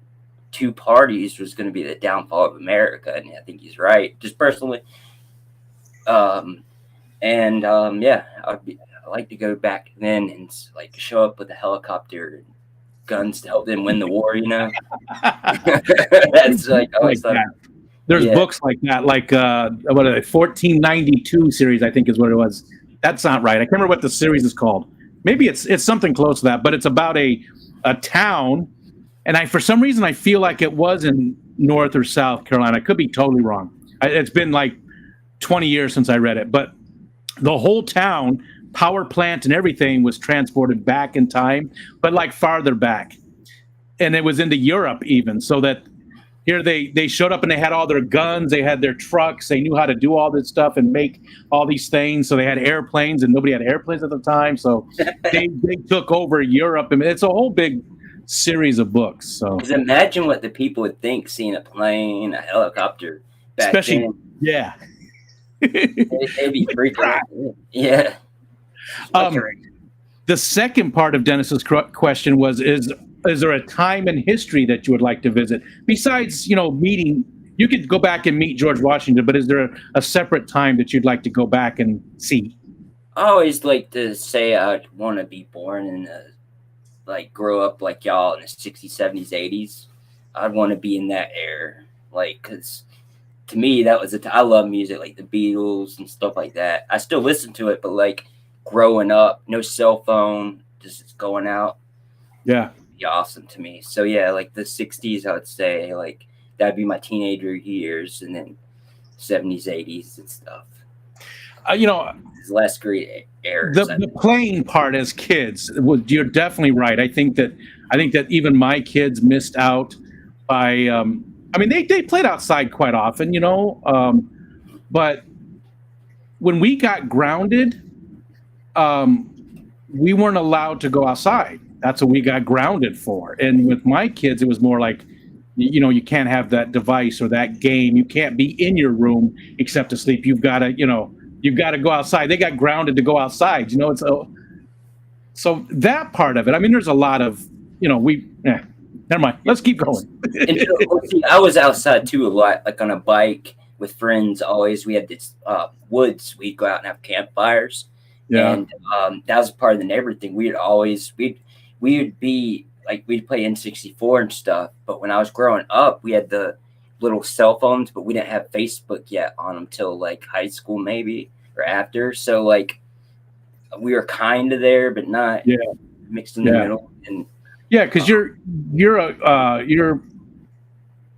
two parties was going to be the downfall of America. And I think he's right, just personally. Yeah, I'd like to go back then and like show up with a helicopter and guns to help them win the war, That's like I always thought. There's books like that, like what are they, 1492 series, I think is what it was. That's not right. I can't remember what the series is called. Maybe it's something close to that, but it's about a town, and for some reason I feel like it was in North or South Carolina. I could be totally wrong. It's been like 20 years since I read it, but the whole town, power plant and everything was transported back in time, but like farther back. And it was into Europe even, so that here they showed up and they had all their guns, they had their trucks, they knew how to do all this stuff and make all these things. So they had airplanes, and nobody had airplanes at the time. So they took over Europe. I mean, it's a whole big series of books. So just imagine what the people would think seeing a plane, a helicopter back especially then. Yeah. They'd be freaking out. Yeah. The second part of Dennis's question was, is there a time in history that you would like to visit besides, meeting? You could go back and meet George Washington, but is there a separate time that you'd like to go back and see? I always like to say I'd want to be born in grow up like y'all in the 60s, 70s, 80s. I'd want to be in that era, because to me that was I love music, like the Beatles and stuff like that. I still listen to it, but growing up, no cell phone, just going out. Yeah. Be awesome to me. So yeah, the 60s, I would say that'd be my teenager years, and then 70s, 80s and stuff. It's less great era. The playing part as kids, you're definitely right. I think that even my kids missed out by they played outside quite often, but when we got grounded, we weren't allowed to go outside. That's what we got grounded for. And with my kids, it was more like, you can't have that device or that game. You can't be in your room except to sleep. You've got to go outside. They got grounded to go outside. So that part of it. I mean, there's a lot of, never mind. Let's keep going. I was outside too a lot, on a bike with friends. Always, we had this woods. We'd go out and have campfires. Yeah. And that was part of the neighborhood thing. We'd be we'd play N64 and stuff. But when I was growing up, we had the little cell phones, but we didn't have Facebook yet on them till high school maybe or after. So we were kind of there, but not mixed in the middle. And because you're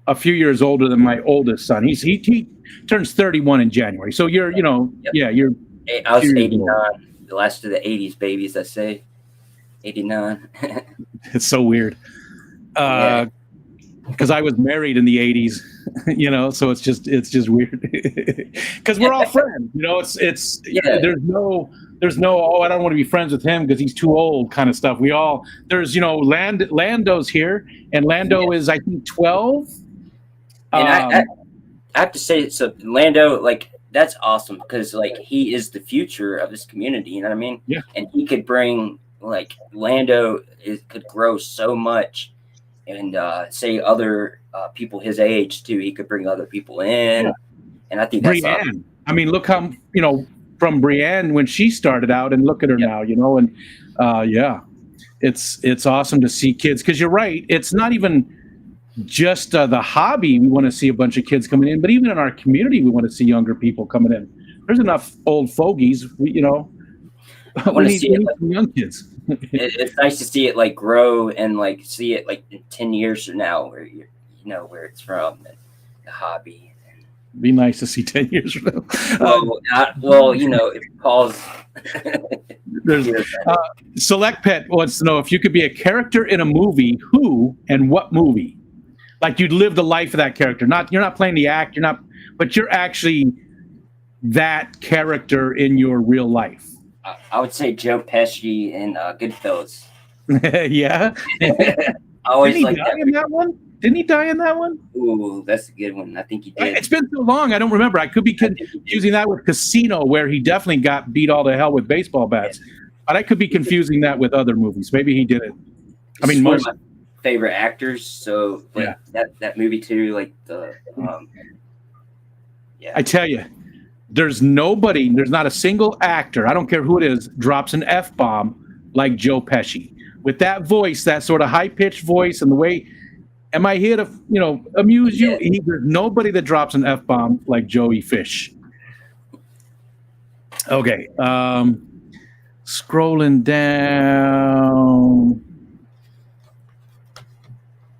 a few years older than my oldest son. He turns 31 in January. So you're you're. I was 89, the last of the 80s babies, I say. 89. It's so weird. Because I was married in the 80s, so it's just weird. Because we're all friends, it's there's no I don't want to be friends with him because he's too old kind of stuff. There's Lando's here, and Lando is I think 12. And I have to say, so Lando, that's awesome because he is the future of this community. You know what I mean? Yeah. And he could bring Lando could grow so much, and say other people his age too. He could bring other people in, and I think that's Brienne. awesome. I mean, look how from Brienne when she started out, and look at her now. And it's awesome to see kids because you're right. It's not even just the hobby, we want to see a bunch of kids coming in. But even in our community, we want to see younger people coming in. There's enough old fogies, I want to see it. some young kids. It's nice to see it like grow and like see it like in 10 years from now, where you know where it's from, and the hobby. Be nice to see 10 years from now. If Paul's there's Select Pet wants to know if you could be a character in a movie, who and what movie? Like you'd live the life of that character. You're not playing the act, but you're actually that character in your real life. I would say Joe Pesci in Goodfellas. Yeah. I always like that. In that one? Didn't he die in that one? Ooh, that's a good one. I think he did. It's been so long, I don't remember. I could be confusing that with Casino, where he definitely got beat all to hell with baseball bats. Yeah. But I could be confusing that with other movies. Maybe he did it. I mean, most of my favorite actors. So that movie too, like I tell you, there's not a single actor, I don't care who it is, drops an F-bomb like Joe Pesci. With that voice, that sort of high-pitched voice, and the way, am I here to, amuse you? Yeah. There's nobody that drops an F-bomb like Joey Fish. Okay. Scrolling down.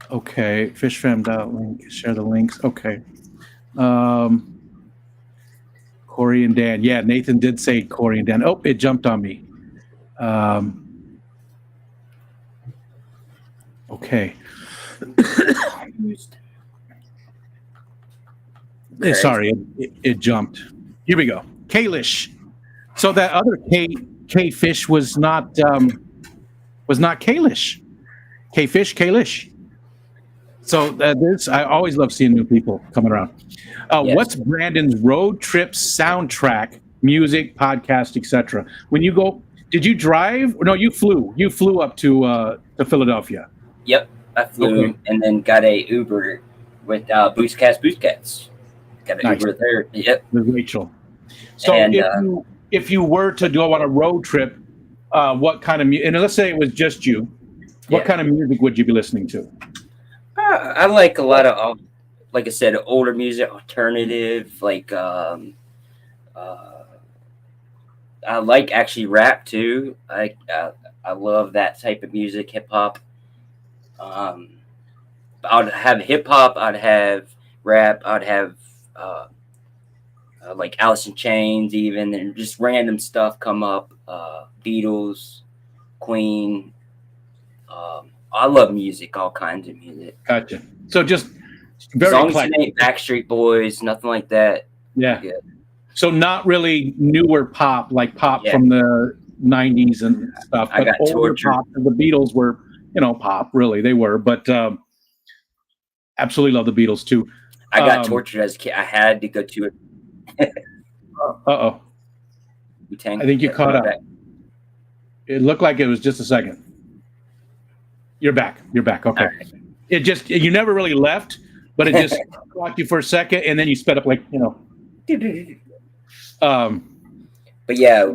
Okay. Fishfam.link. Share the links. Okay. Corey and Dan. Yeah, Nathan did say Corey and Dan. Oh, it jumped on me. Okay. Sorry, it jumped. Here we go. Kalish. So that other K fish was not Kalish. K fish, Kalish. So I always love seeing new people coming around. Yes. What's Brandon's road trip soundtrack, music, podcast, etc.? When you go, did you drive? No, you flew. You flew up to Philadelphia. Yep, I flew and then got a Uber with bootscatsbootscats. Got an Uber there. Yep. With Rachel. So if you were to go on a road trip, what kind of music? And let's say it was just you. What kind of music would you be listening to? I like a lot of, like I said, older music, alternative. Like I like actually rap too. I love that type of music, hip hop. I'd have hip hop. I'd have rap. I'd have like Alice in Chains, even, and just random stuff come up. Beatles, Queen. I love music, all kinds of music. Gotcha. So just very songs ain't Backstreet Boys, nothing like that. Yeah. Good. So not really newer pop, like pop from the 90s and stuff. I got older tortured. Pop. The Beatles were, pop, really. They were. But absolutely love the Beatles, too. I got tortured as a kid. I had to go to it. Uh-oh. I think you caught up. It looked like it was just a second. You're back. Okay. Right. It just, you never really left, but it just caught you for a second, and then you sped up like, But yeah,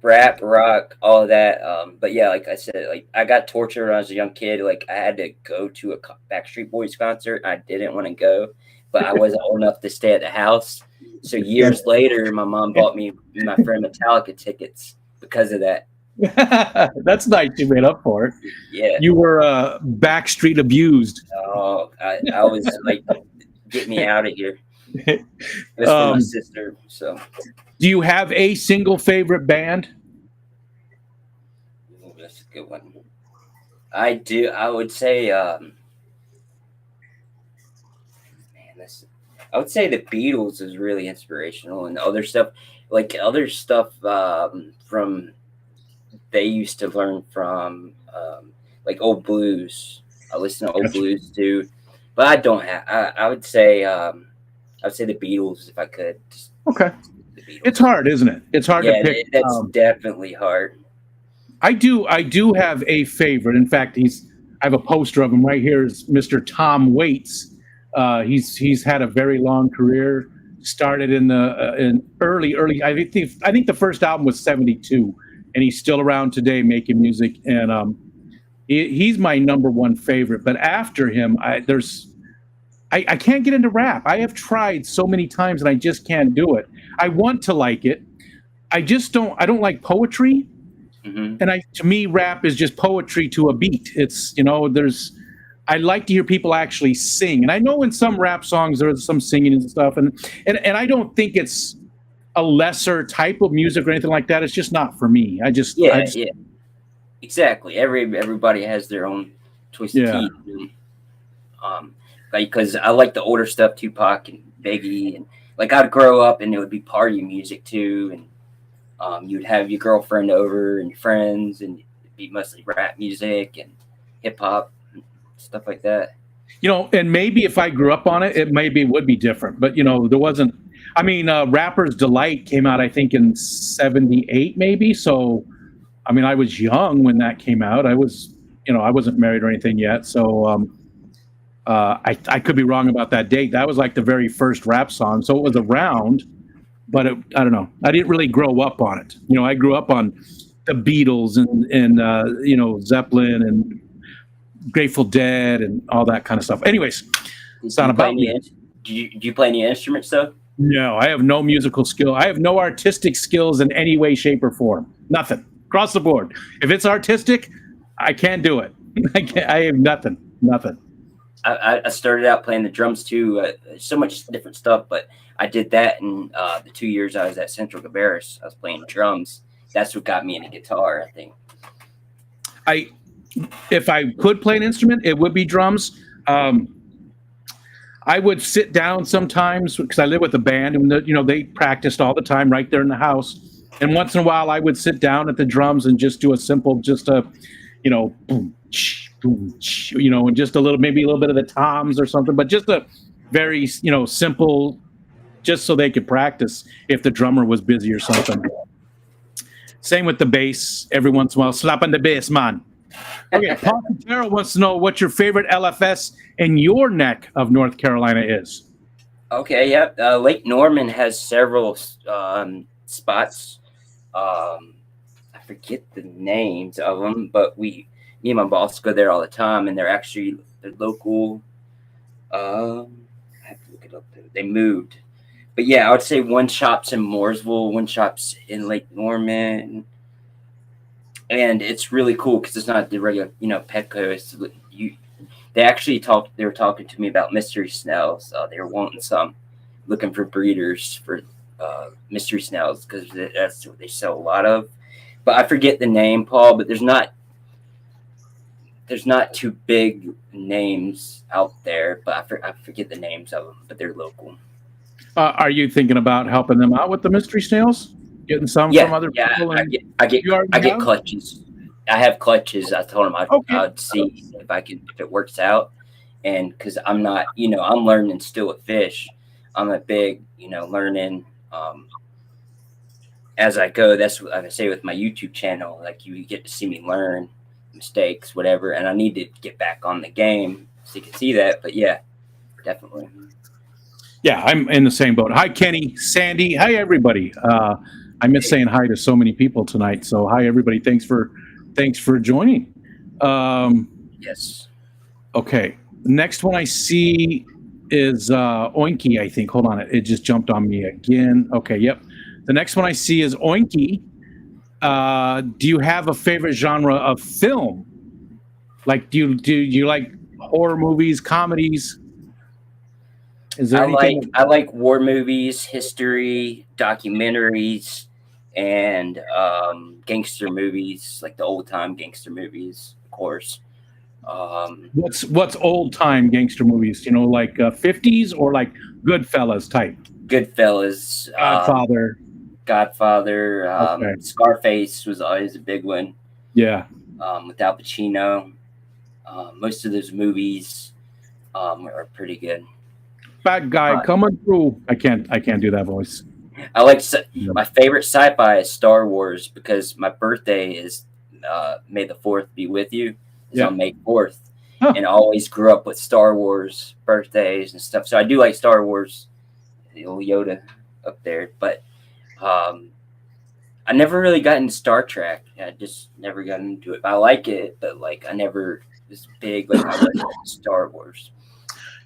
rap, rock, all of that. But yeah, like I said, like I got tortured when I was a young kid. Like I had to go to a Backstreet Boys concert. I didn't want to go, but I wasn't old enough to stay at the house. So years later, my mom bought me and my friend Metallica tickets because of that. That's nice. You made up for it. Yeah. You were Backstreet abused. Oh, I was like, get me out of here. It was for my sister. So, do you have a single favorite band? Ooh, that's a good one. I do. I would say, I would say the Beatles is really inspirational, and other stuff from. They used to learn from like old blues. I listen to old blues too, but I don't have. I would say the Beatles if I could. Okay, it's hard, isn't it? It's hard to pick. That's definitely hard. I do have a favorite. In fact, I have a poster of him right here. Is Mr. Tom Waits. He's had a very long career. Started in early. I think the first album was '72. And he's still around today making music, and he's my number one favorite. But after him, there's I can't get into rap. I have tried so many times and I just can't do it. I want to like it. I just don't. I don't like poetry. Hmm. And to me, rap is just poetry to a beat. It's, I like to hear people actually sing. And I know in some rap songs there's some singing and stuff. And I don't think it's a lesser type of music or anything like that. It's just not for me. I Yeah, just, yeah, exactly. Everybody has their own twisted yeah. teeth. And, um, like because I like the older stuff, Tupac and Biggie, and like I'd grow up and it would be party music too, and you'd have your girlfriend over and your friends, and it'd be mostly rap music and hip hop and stuff like that. And maybe if I grew up on it, it maybe would be different. But, there wasn't, I mean, Rapper's Delight came out, I think, in 78, maybe. So, I mean, I was young when that came out. I wasn't married or anything yet. So, I could be wrong about that date. That was like the very first rap song. So it was around, but I don't know. I didn't really grow up on it. I grew up on the Beatles and Zeppelin and Grateful Dead and all that kind of stuff. Anyways, it's not about me. Do you play any instruments though? No, I have no musical skill. I have no artistic skills in any way, shape, or form. Nothing. Across the board. If it's artistic, I can't do it. I have nothing. Nothing. I started out playing the drums too. So much different stuff, but I did that in the 2 years I was at Central Cabarrus. I was playing drums. That's what got me into guitar, I think. If I could play an instrument, it would be drums. I would sit down sometimes because I live with a band, and they practiced all the time right there in the house. And once in a while, I would sit down at the drums and just do a simple, boom, boom, and just maybe a little bit of the toms or something, but just a very, simple, just so they could practice if the drummer was busy or something. Same with the bass. Every once in a while, slapping the bass, man. Okay, Paul Quintero wants to know what your favorite LFS in your neck of North Carolina is. Okay, yep. Lake Norman has several spots. I forget the names of them, but me and my boss go there all the time, and they're local. I have to look it up. They moved, but yeah, I would say one shop's in Mooresville, one shop's in Lake Norman. And it's really cool because it's not the regular, Petco. They were talking to me about mystery snails. They were wanting some, looking for breeders for mystery snails because that's what they sell a lot of. But I forget the name, Paul. But there's not too big names out there. But I forget the names of them. But they're local. Are you thinking about helping them out with the mystery snails? Getting some from other people? I get clutches. I have clutches. I told them I'd see if it works out. And because I'm not, I'm learning still with fish. I'm a big, learning as I go. That's what I say with my YouTube channel. Like you get to see me learn mistakes, whatever. And I need to get back on the game so you can see that. But yeah, definitely. Yeah, I'm in the same boat. Hi, Kenny, Sandy. Hi, everybody. I miss saying hi to so many people tonight. So hi, everybody. Thanks for joining. Yes. Okay. Next one I see is Oinky, I think. Hold on. It just jumped on me again. Okay. Yep. The next one I see is Oinky. Do you have a favorite genre of film? Like, do you like horror movies, comedies? Is there anything? I like war movies, history, documentaries, and gangster movies, like the old time gangster movies, of course. What's old time gangster movies? Like 50s or like Goodfellas type? Goodfellas, Godfather, Okay. Scarface was always a big one. Yeah. With Al Pacino, most of those movies are pretty good. Bad guy coming through. I can't do that voice. I like my favorite sci-fi is Star Wars because my birthday is May the 4th be with you. It's on May 4th. Huh. And I always grew up with Star Wars birthdays and stuff. So I do like Star Wars, the old Yoda up there. But I never really got into Star Trek. I just never got into it. I like it, but like I never was big like I was Star Wars.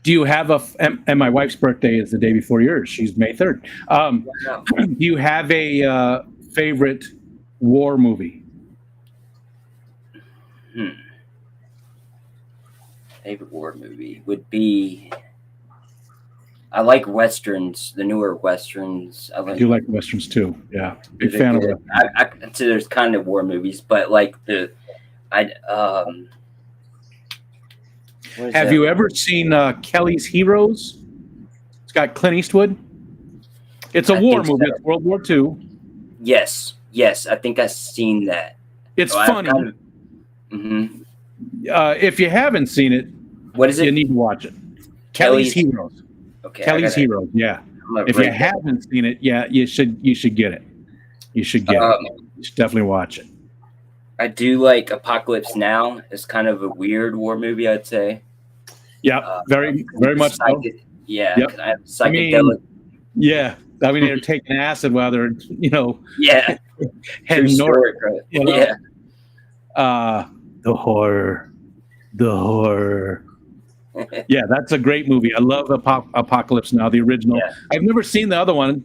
Do you have and my wife's birthday is the day before yours. She's May 3rd. Do you have a favorite war movie? Favorite war movie would be. I like westerns, the newer westerns. I do like westerns too. Yeah, big fan of them. I consider there's kind of war movies, but like have you ever seen Kelly's Heroes? It's got Clint Eastwood. It's a war movie. It's World War II. Yes, I think I've seen that. It's funny. If you haven't seen it, what is it? You need to watch it. Kelly's Heroes. Okay, Kelly's Heroes. Yeah. If you haven't seen it, yeah, you should get it. You should get it. You should definitely watch it. I do like Apocalypse Now. It's kind of a weird war movie, I'd say. Yeah, very much so. Yeah, yep. Psychedelic. I mean, they're taking acid while they're, heading north. Right? The horror. Yeah, that's a great movie. I love Apocalypse Now, the original. Yeah. I've never seen the other one,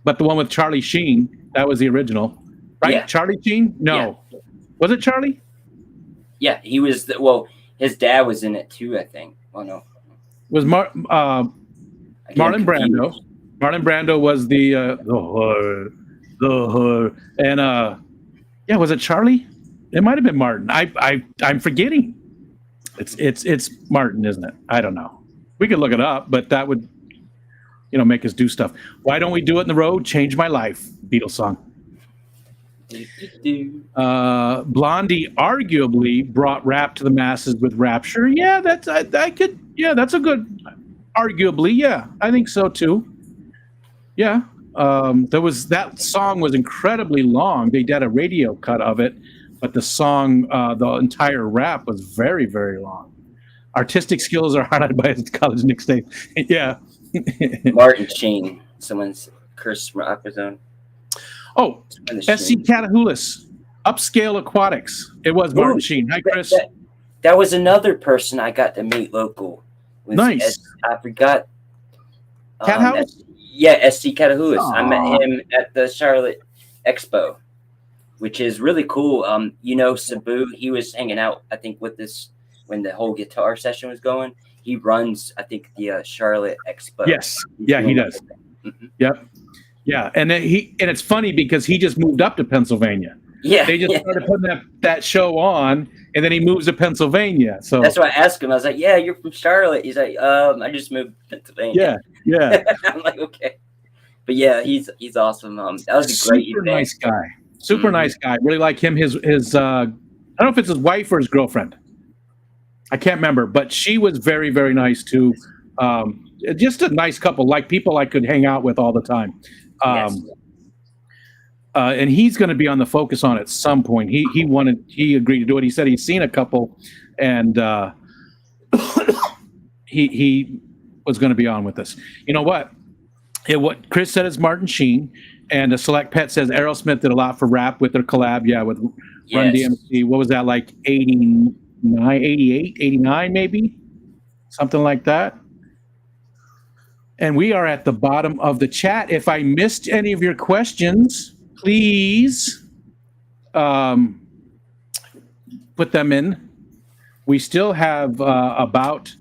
but the one with Charlie Sheen, that was the original. Right? Yeah. Charlie Sheen? No. Yeah. Was it Charlie? Yeah, he was. His dad was in it too, I think. Oh, no. It was Marlon Brando. Marlon Brando was the horror. And, was it Charlie? It might have been Martin. I'm forgetting. It's Martin, isn't it? I don't know. We could look it up, but that would, make us do stuff. Why don't we do it in the road? Change my life. Beatles song. Blondie arguably brought rap to the masses with Rapture. Yeah, that's a good. Arguably, yeah, I think so too. Yeah, that song was incredibly long. They did a radio cut of it. But the song, the entire rap was very, very long. Artistic skills are highlighted by his college mixtape. Yeah. Martin Sheen. Someone's cursed rock zone. Oh, SC Catahoulous. Upscale Aquatics. It was Martin Sheen. Hi, Chris. That was another person I got to meet local. Nice. I forgot. Cat House? SC Catahoulous. I met him at the Charlotte Expo, which is really cool. Sabu, he was hanging out, I think, with this when the whole guitar session was going. He runs, I think, the Charlotte Expo. Yes. Yeah, he does. Mm-hmm. Yep. Yeah. And it's funny because he just moved up to Pennsylvania. Yeah. They just started putting that show on, and then he moves to Pennsylvania. So that's why I asked him. I was like, "Yeah, you're from Charlotte." He's like, "I just moved to Pennsylvania." Yeah. I'm like, "Okay." But yeah, he's awesome. That was a great event. Nice guy. Super nice guy. Really like him. His I don't know if it's his wife or his girlfriend. I can't remember, but she was very, very nice too. Just a nice couple, like people I could hang out with all the time. Yes. And he's going to be on the Focus on at some point. He agreed to do it. He said he's seen a couple, and he was going to be on with us. You know what? What Chris said is Martin Sheen. And a Select Pet says Aerosmith did a lot for rap with their collab, with Run DMC. What was that, like 89, 88, 89 maybe? Something like that. And we are at the bottom of the chat. If I missed any of your questions, please put them in. We still have about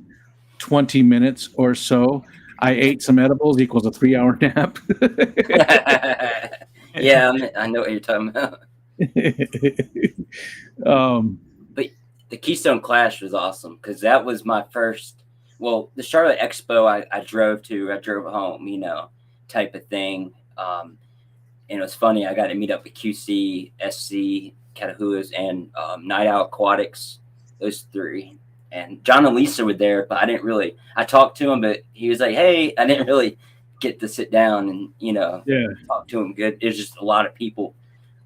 20 minutes or so. I ate some edibles equals a 3-hour nap. Yeah, I know what you're talking about. But the Keystone Clash was awesome because that was my first. Well, the Charlotte Expo I drove home, type of thing. And it was funny. I got to meet up with QC, SC, Catahoulous, and Night Owl Aquatics. Those three. And John and Lisa were there, but I talked to him, but he was like, "Hey," I didn't really get to sit down and, talk to him good. It was just a lot of people.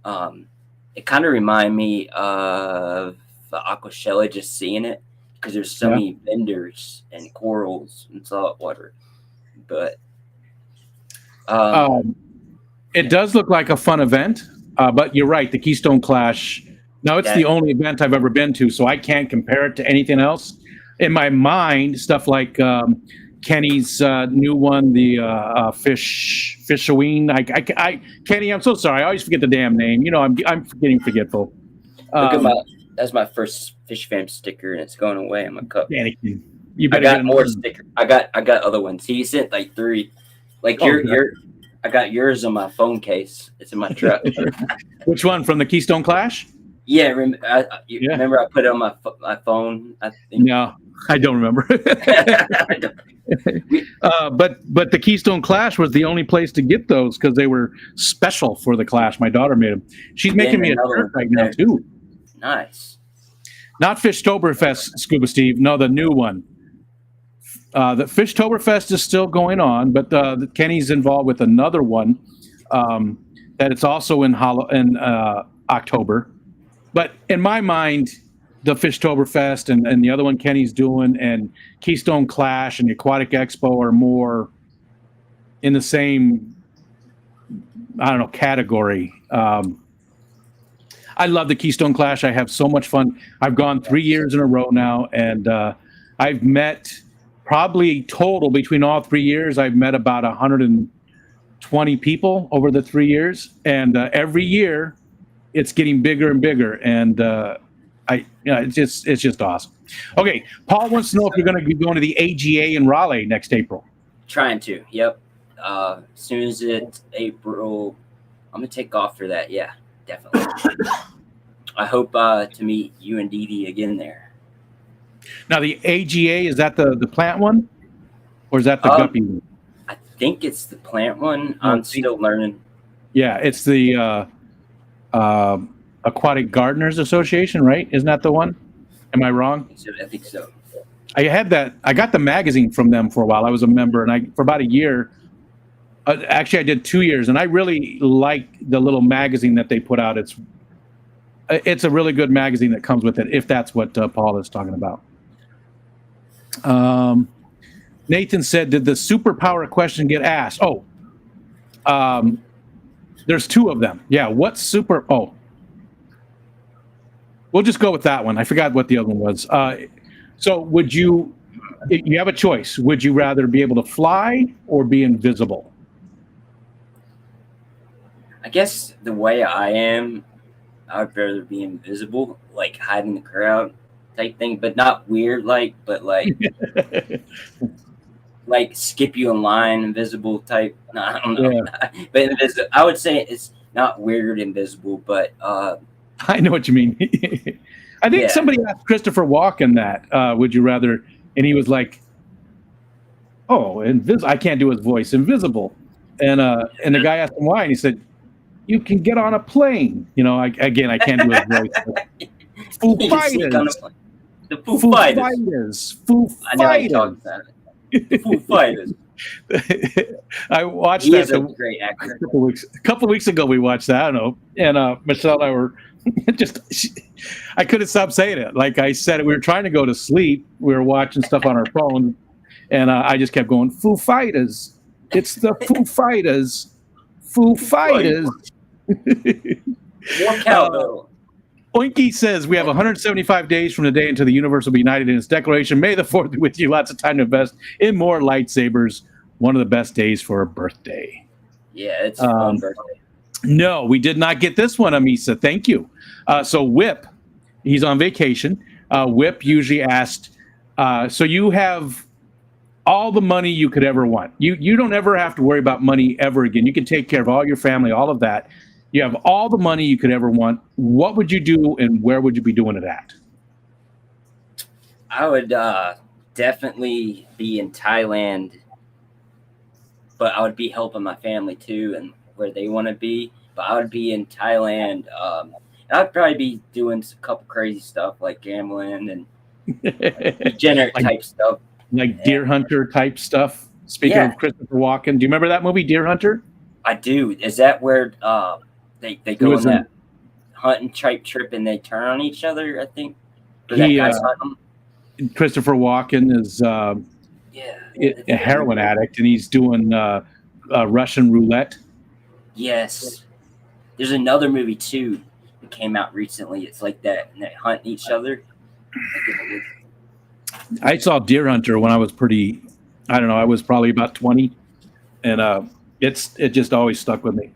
It kind of reminded me of the Aquashella, just seeing it, because there's so many vendors and corals and saltwater. But it does look like a fun event, but you're right, the Keystone Clash. Now, it's the only event I've ever been to, so I can't compare it to anything else. in my mind, stuff like Kenny's new one, the Fishoween. Kenny, I'm so sorry. I always forget the damn name. You know, I'm getting forgetful. Look at that's my first Fish Fam sticker, and it's going away in my cup. You I got more stickers. I got other ones. He sent like 3. Like I got yours on my phone case. It's in my truck. Which one, from the Keystone Clash? Yeah, remember I put it on my phone? I think. No, I don't remember. But the Keystone Clash was the only place to get those because they were special for the Clash. My daughter made them. She's making me a shirt right now too. Nice. Not Fishtoberfest, Scuba Steve. No, the new one. The Fishtoberfest is still going on, but Kenny's involved with another one that it's also in October. But in my mind, the Fishtoberfest and the other one Kenny's doing and Keystone Clash and the Aquatic Expo are more in the same, I don't know, category. I love the Keystone Clash. I have so much fun. I've gone 3 years in a row now, and I've met probably total between all 3 years, I've met about 120 people over the 3 years. And every year it's getting bigger and bigger. And it's just awesome. Okay. Paul wants to know if you're going to be going to the AGA in Raleigh next April. Trying to. Yep. As soon as it's April, I'm going to take off for that. Yeah, definitely. I hope to meet you and Dee Dee again there. Now, the AGA, is that the plant one? Or is that the guppy one? I think it's the plant one. I'm still learning. Yeah, it's the Aquatic Gardeners Association, right? Isn't that the one? Am I wrong? I think so. I got the magazine from them for a while. I was a member, and for about a year, actually I did 2 years, and I really like the little magazine that they put out. It's a really good magazine that comes with it, if that's what Paul is talking about. Nathan said, did the superpower question get asked? There's 2 of them. Yeah, what super... Oh. We'll just go with that one. I forgot what the other one was. So would you have a choice. Would you rather be able to fly or be invisible? I guess the way I am, I'd rather be invisible, like hide in the crowd type thing, but not weird but like like skip you in line, invisible type. No, I don't know. Yeah. But I would say it's not weird invisible, but I know what you mean. I think somebody asked Christopher Walken that, would you rather, and he was like, oh, I can't do his voice, invisible. And the guy asked him why, and he said, you can get on a plane. You know, I can't do his voice. Foo Fighters. The Foo Fighters. Foo Fighters. I know how you talk about it. The Foo Fighters. I watched that. He's a great actor. A couple of weeks ago, we watched that. I don't know. And Michelle and I were I couldn't stop saying it. Like I said, we were trying to go to sleep. We were watching stuff on our phone. And I just kept going, Foo Fighters. It's the Foo Fighters. Foo Fighters. More cowbell. Oinky says we have 175 days from the day until the universe will be united in its declaration. May the 4th be with you. Lots of time to invest in more lightsabers. One of the best days for a birthday. Yeah, it's a fun birthday. No, we did not get this one, Amisa. Thank you. So Whip, he's on vacation. Whip usually asked, so you have all the money you could ever want. You don't ever have to worry about money ever again. You can take care of all your family, all of that. You have all the money you could ever want. What would you do, and where would you be doing it at? I would definitely be in Thailand, but I would be helping my family too, and where they want to be. But I would be in Thailand. I'd probably be doing a couple crazy stuff like gambling and degenerate type stuff, like Deer Hunter type stuff. Speaking of Christopher Walken, do you remember that movie, Deer Hunter? I do. Is that where they go on that hunting type trip and they turn on each other? I think. Christopher Walken is a heroin addict, and he's doing Russian roulette. Yes. There's another movie too that came out recently. It's like that, and they hunt each other. I saw Deer Hunter when I was I don't know, I was probably about 20, and it just always stuck with me.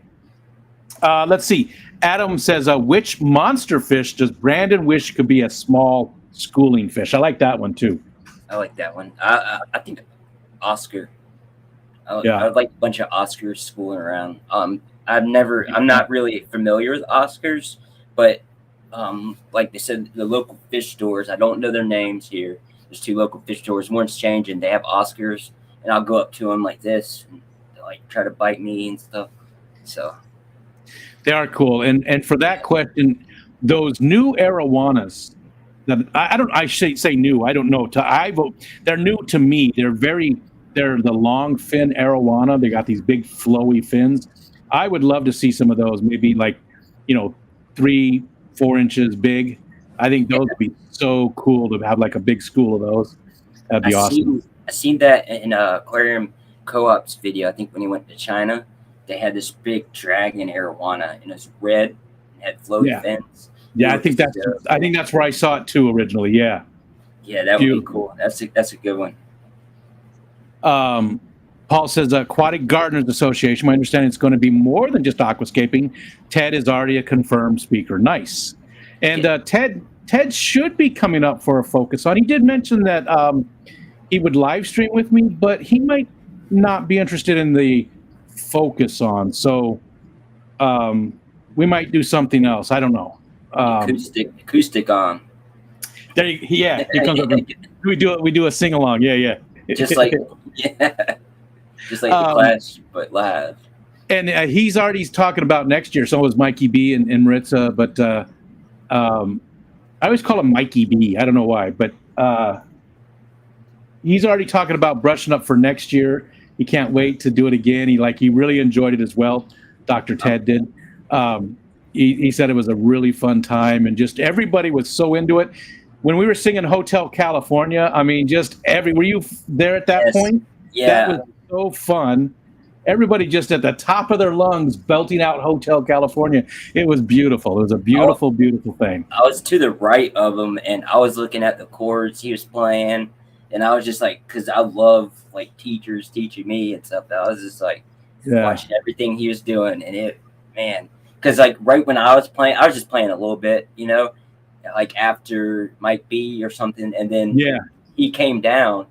Let's see. Adam says, which monster fish does Brandon wish could be a small schooling fish? I like that one too. I like that one. I think Oscar. Yeah. I would like a bunch of Oscars schooling around. I'm not really familiar with Oscars, but like they said, the local fish stores, I don't know their names here. There's 2 local fish stores. One's changing. They have Oscars, and I'll go up to them like this, and they'll like try to bite me and stuff. So they are cool. And for that question, those new arowanas that I say new. I don't know. They're new to me. They're the long fin arowana. They got these big flowy fins. I would love to see some of those. Maybe like 3-4 inches big. I think those would be so cool to have like a big school of those. That'd be awesome. I seen that in Aquarium Co-op's video. I think when he went to China, they had this big dragon arowana, and it was red and had floaty fins. Yeah, I think that's where I saw it too originally. Yeah. Yeah, that would be cool. That's a good one. Paul says Aquatic Gardeners Association. My understanding it's going to be more than just aquascaping. Ted is already a confirmed speaker. Nice. And Ted should be coming up for a focus on. He did mention that he would live stream with me, but he might not be interested in the focus on. So we might do something else. I don't know. Acoustic on. There, he comes up. We do a sing along. Yeah. Just like the Clash, but live. And he's already talking about next year. So was Mikey B and Maritza, but I always call him Mikey B. I don't know why, but he's already talking about brushing up for next year. He can't wait to do it again. He really enjoyed it as well. Dr. Ted did. He said it was a really fun time, and just everybody was so into it. When we were singing Hotel California, I mean, were you there at that point? Yeah. That was so fun. Everybody just at the top of their lungs belting out Hotel California. It was beautiful. It was a beautiful, beautiful thing. I was to the right of him, and I was looking at the chords he was playing, and I was just like, because I love like teachers teaching me and stuff. I was just like watching everything he was doing, and because like right when I was playing, I was just playing a little bit, like after Mike B or something, and then he came down.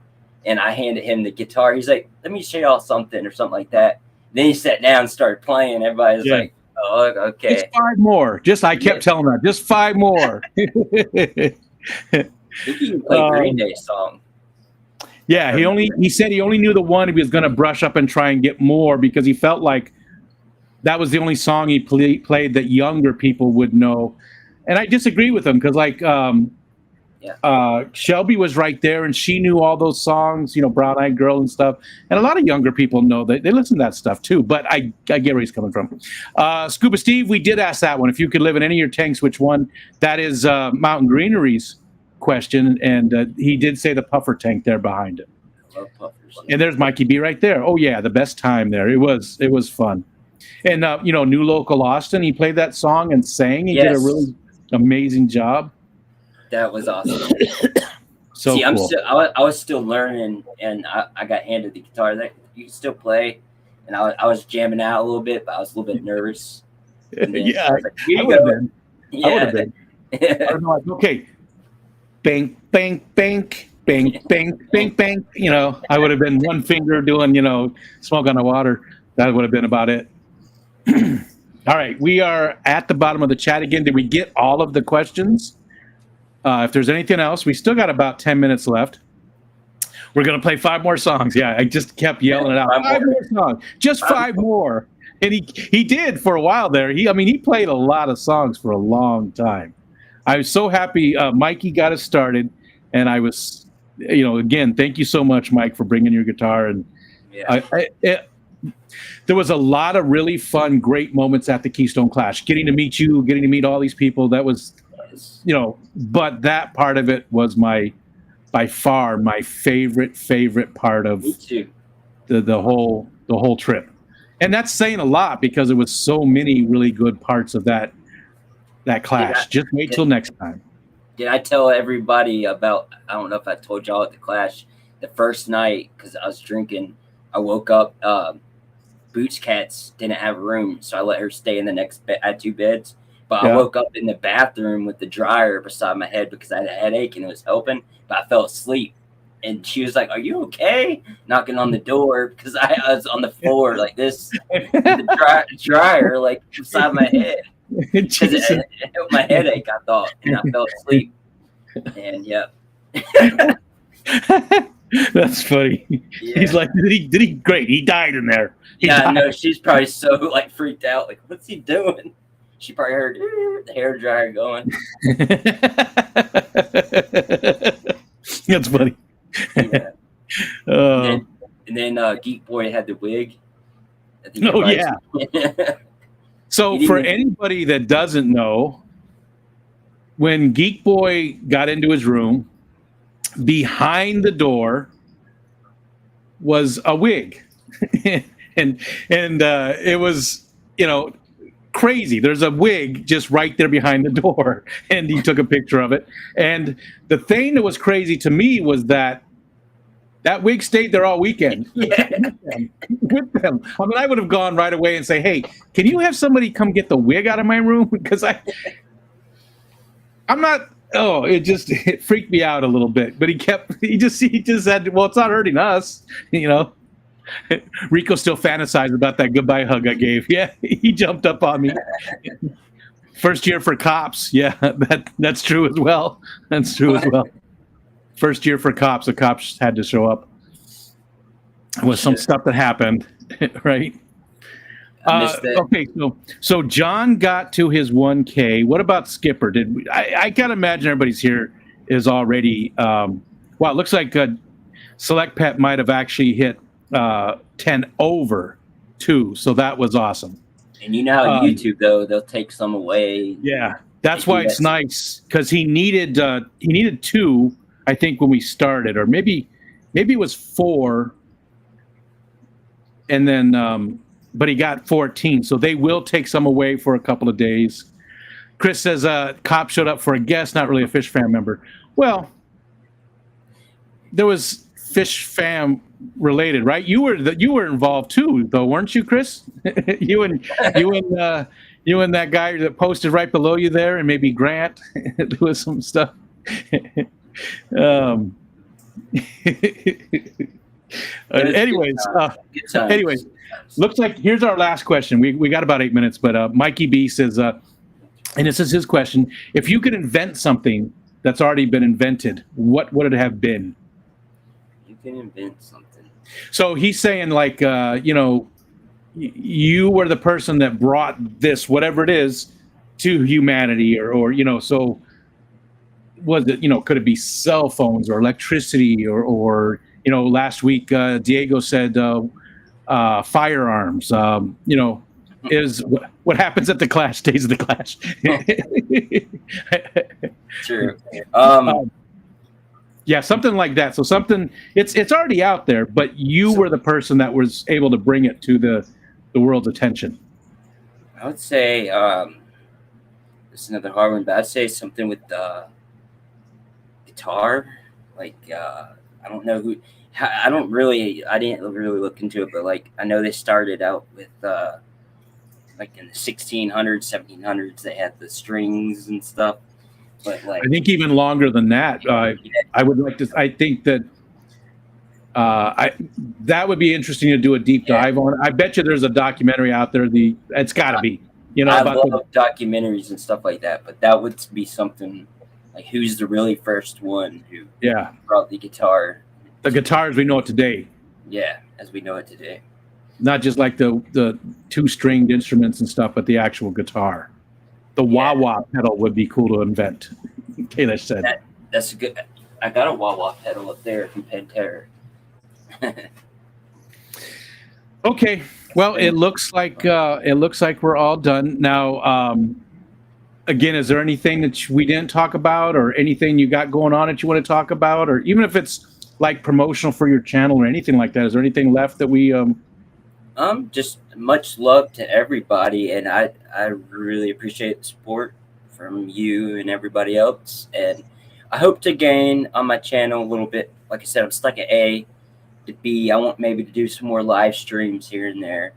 And I handed him the guitar. He's like, let me show y'all something or something like that. Then he sat down and started playing. Everybody's like, oh, okay. Just 5 more. I kept telling him that. Just 5 more. I think he can play Green Day song. Yeah, he said he only knew the one. He was going to brush up and try and get more because he felt like that was the only song he played that younger people would know. And I disagree with him because Shelby was right there, and she knew all those songs, Brown Eyed Girl and stuff. And a lot of younger people know that they listen to that stuff too. But I get where he's coming from. Scuba Steve, we did ask that one. If you could live in any of your tanks, which one? That is Mountain Greenery's question, and he did say the puffer tank there behind it. I love puffers. And there's Mikey B right there. Oh yeah, the best time there. It was fun. And New Local Austin, he played that song and sang. He did a really amazing job. That was awesome. So see, cool. I was still learning, and I got handed the guitar that you can still play, and I was jamming out a little bit, but I was a little bit nervous. Yeah, I would have been. Okay, bang, bang, bang, bang, bang, bang, bang. I would have been one finger doing, smoke on the water. That would have been about it. All right, we are at the bottom of the chat again. Did we get all of the questions? If there's anything else, we still got about 10 minutes left. We're going to play 5 more songs. Yeah, I just kept yelling it out. 5 more songs. Just 5 more. And he did for a while there. He played a lot of songs for a long time. I was so happy Mikey got us started. And I was, again, thank you so much, Mike, for bringing your guitar. And there was a lot of really fun, great moments at the Keystone Clash. Getting to meet you, getting to meet all these people, that was... but that part of it was by far my favorite part of the whole trip. And that's saying a lot because there was so many really good parts of that clash. Just wait till next time. Did I tell everybody about? I don't know if I told y'all at the Clash the first night because I was drinking. I woke up. Bootscats didn't have a room, so I let her stay in the next bed. I had 2 beds, but I woke up in the bathroom with the dryer beside my head because I had a headache and it was helping. But I fell asleep, and she was like, "Are you okay?" Knocking on the door because I was on the floor like this, the dryer like beside my head because it helped my headache. I thought, and I fell asleep, and yeah. That's funny. Yeah. He's like, did he? Great, he died in there. I know. She's probably so like freaked out. Like, what's he doing? She probably heard the hair dryer going. That's funny. Yeah. And then Geek Boy had the wig. Oh yeah. So for anybody that doesn't know, when Geek Boy got into his room, behind the door was a wig. and it was, crazy. There's a wig just right there behind the door, and he took a picture of it. And the thing that was crazy to me was that wig stayed there all weekend. Yeah. with them. I mean, I would have gone right away and say, "Hey, can you have somebody come get the wig out of my room?" Because I'm not. Oh, it freaked me out a little bit. But he just said, "Well, it's not hurting us," Rico still fantasized about that goodbye hug I gave. Yeah, he jumped up on me. First year for cops. Yeah, that's true as well. That's true as well. First year for cops, the cops had to show up. With some stuff that happened, right? Okay, so John got to his 1K. What about Skipper? I gotta imagine everybody's here is already. Wow, it looks like Select Pet might have actually hit 10 over too. So that was awesome. And you know how YouTube though, they'll take some away. Yeah, that's why it's nice because he needed 2, I think, when we started, or maybe it was 4, and then but he got 14, so they will take some away for a couple of days. Chris says cop showed up for a guest, not really a Fish Fam member. Well, there was Fish Fam related, right? You were involved too, though, weren't you, Chris? you and that guy that posted right below you there, and maybe Grant doing some stuff. Anyways, looks like here's our last question. We got about 8 minutes, but Mikey B says, and this is his question: if you could invent something that's already been invented, what would it have been? You can invent something. So he's saying, like, you were the person that brought this, whatever it is, to humanity, or so. Was it, could it be cell phones or electricity or last week Diego said firearms, is what happens at the Clash stays at the Clash. True. Yeah, something like that. So something, it's already out there, but you were the person that was able to bring it to the world's attention. I would say this is another hard one, but I'd say something with guitar. Like I don't know who. I didn't really look into it, but like I know they started out with like in the 1600s, 1700s, they had the strings and stuff. But like I think even longer than that. I would like to. I think that that would be interesting to do a deep dive on. I bet you there's a documentary out there. It's got to be. I love documentaries and stuff like that, but that would be something. Like, who's the really first one who brought the guitar? The guitar as we know it today. Yeah, as we know it today. Not just like the 2-stringed instruments and stuff, but the actual guitar. The wah-wah pedal would be cool to invent. Kayla said. That's a good. I got a wah-wah pedal up there from Pantera. Okay. Well, it looks like we're all done now. Again, is there anything that we didn't talk about, or anything you got going on that you want to talk about, or even if it's like promotional for your channel or anything like that? Is there anything left that we? Just much love to everybody, and I really appreciate the support from you and everybody else. And I hope to gain on my channel a little bit. Like I said, I'm stuck at A. To B, I want maybe to do some more live streams here and there.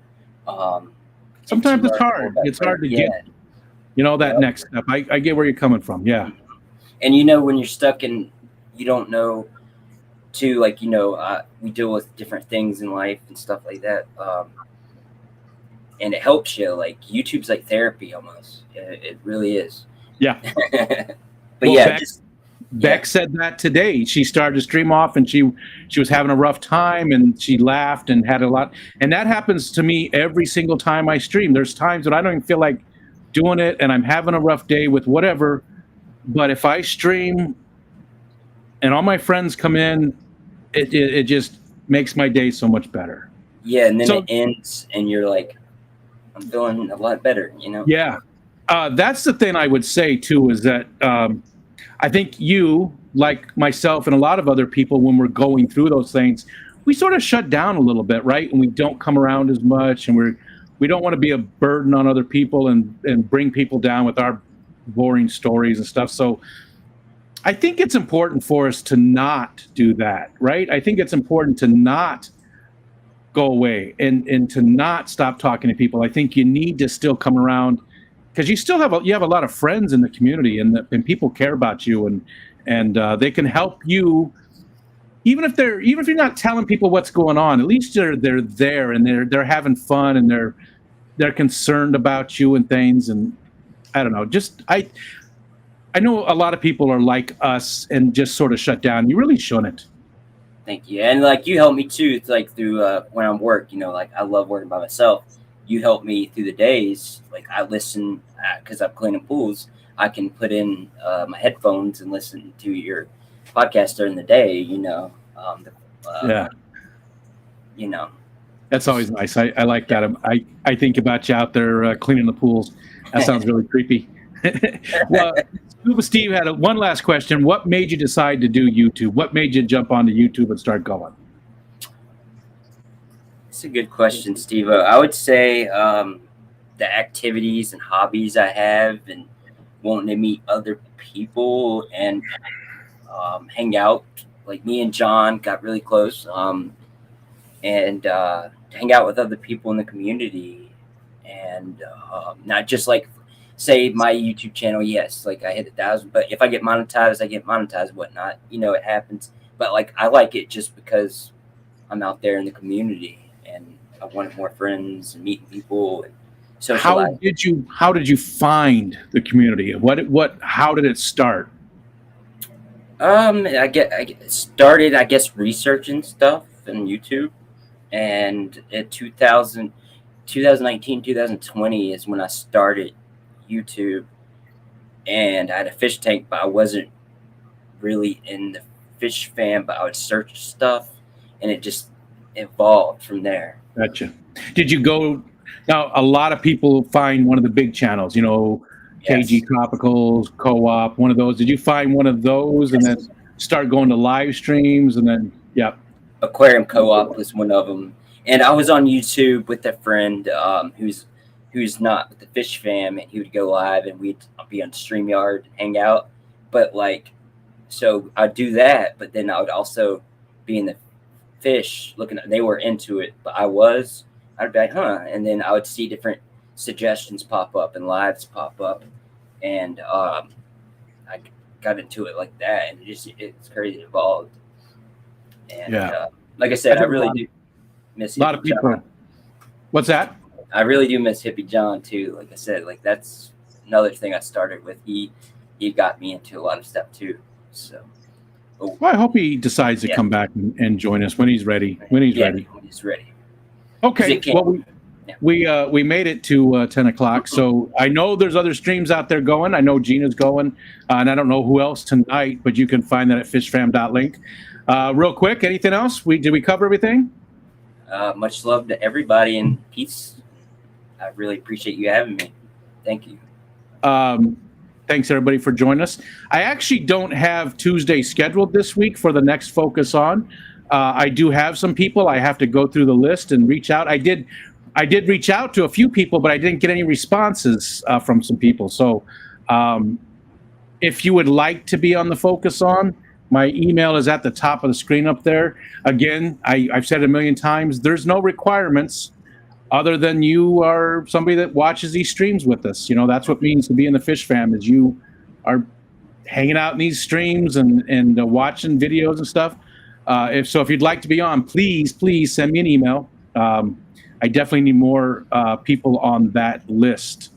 Sometimes it's hard. It's hard to get, that next step. I get where you're coming from. Yeah. And when you're stuck and you don't know too, we deal with different things in life and stuff like that. And it helps you. Like YouTube's like therapy almost. It really is. Yeah. But Beck said that today. She started to stream off and she was having a rough time and she laughed and had a lot. And that happens to me every single time I stream. There's times when I don't even feel like doing it and I'm having a rough day with whatever. But if I stream and all my friends come in, it just makes my day so much better. Yeah, and then it ends and you're like, I'm feeling a lot better, Yeah. That's the thing I would say too, is that I think you, like myself and a lot of other people, when we're going through those things, we sort of shut down a little bit, right? And we don't come around as much, and we don't want to be a burden on other people and bring people down with our boring stories and stuff. So I think it's important for us to not do that, right? I think it's important to not go away and to not stop talking to people. I think you need to still come around, because you still have a lot of friends in the community, and people care about you, and they can help you, even if you're not telling people what's going on. At least they're there and they're having fun and they're concerned about you and things. And I don't know, just I know a lot of people are like us and just sort of shut down. You really shouldn't. Thank you. And you help me too. It's through when I'm work. I love working by myself. You help me through the days. I listen because I'm cleaning pools. I can put in my headphones and listen to your podcast during the day. That's always nice. I like that. I think about you out there cleaning the pools. That sounds really creepy. Well, Scuba Steve had one last question. What made you decide to do YouTube? What made you jump onto YouTube and start going? That's a good question, Steve. I would say the activities and hobbies I have, and wanting to meet other people and hang out. Like me and John got really close, and hang out with other people in the community, and not just say my YouTube channel. Yes, I hit 1,000, but if I get monetized, whatnot. It happens. But I like it just because I'm out there in the community. And I wanted more friends and meeting people and socialize. How did you find the community? How did it start? I started researching stuff on YouTube, and in 2019, 2020 is when I started YouTube, and I had a fish tank, but I wasn't really in the fish fam, but I would search stuff, and it just evolved from there. Gotcha. Did you go? Now, a lot of people find one of the big channels, KG Tropicals, Co-op, one of those. Did you find one of those and then start going to live streams and then, yeah? Aquarium Co-op was one of them. And I was on YouTube with a friend who's not with the fish fam, and he would go live and we'd be on StreamYard and hang out. But so I'd do that, but then I would also be in the fish looking at, they were into it, but I'd be like, and then I would see different suggestions pop up and lives pop up, and I got into it like that, and it's crazy, it evolved. And like I said, I really do miss a lot of people. John. What's that? I really do miss Hippie John too. Like I said, that's another thing I started with. He got me into a lot of stuff too. So well, I hope he decides to come back and join us when he's ready. When he's ready. When he's ready. Okay. Well, we made it to 10 o'clock. So I know there's other streams out there going. I know Gina's going, and I don't know who else tonight, but you can find that at fishfam.link. Real quick, anything else? Did we cover everything? Much love to everybody and peace. I really appreciate you having me. Thank you. Thanks, everybody, for joining us. I actually don't have Tuesday scheduled this week for the next Focus On. I do have some people. I have to go through the list and reach out. I did reach out to a few people, but I didn't get any responses from some people. So If you would like to be on the Focus On, my email is at the top of the screen up there. Again, I've said it a million times, there's no requirements other than you are somebody that watches these streams with us. You know, that's what it means to be in the Fish Fam, is you are hanging out in these streams and watching videos and stuff. If you'd like to be on, please send me an email. I definitely need more people on that list.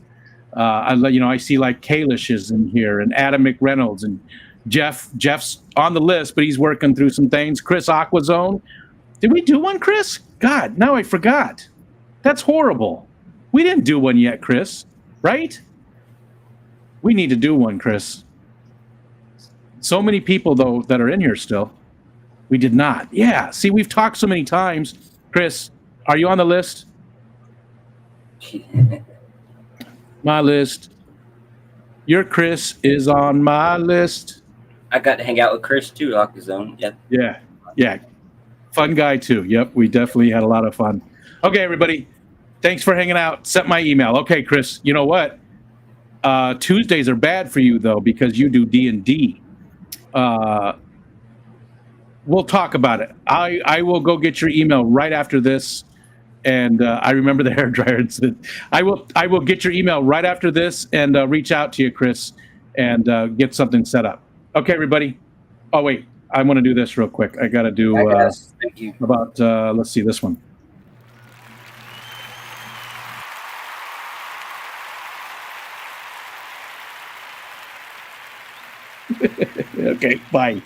I see like Kalish is in here, and Adam McReynolds, and Jeff's on the list, but he's working through some things. Chris Aquazone. Did we do one, Chris? God, now I forgot. That's horrible. We didn't do one yet, Chris. Right? We need to do one, Chris. So many people, though, that are in here still. We did not. Yeah. See, we've talked so many times. Chris, are you on the list? My list. Your Chris is on my list. I got to hang out with Chris too, Aquazone. Yep. Yeah. Fun guy too. Yep, we definitely had a lot of fun. Okay, everybody. Thanks for hanging out. Sent my email. Okay, Chris, you know what? Tuesdays are bad for you though, because you do D&D. We'll talk about it. I will go get your email right after this. And I remember the hairdryer. I will get your email right after this and reach out to you, Chris, and get something set up. Okay, everybody. Oh, wait. I want to do this real quick. I got to do Thank you. about, let's see, this one. Okay, bye.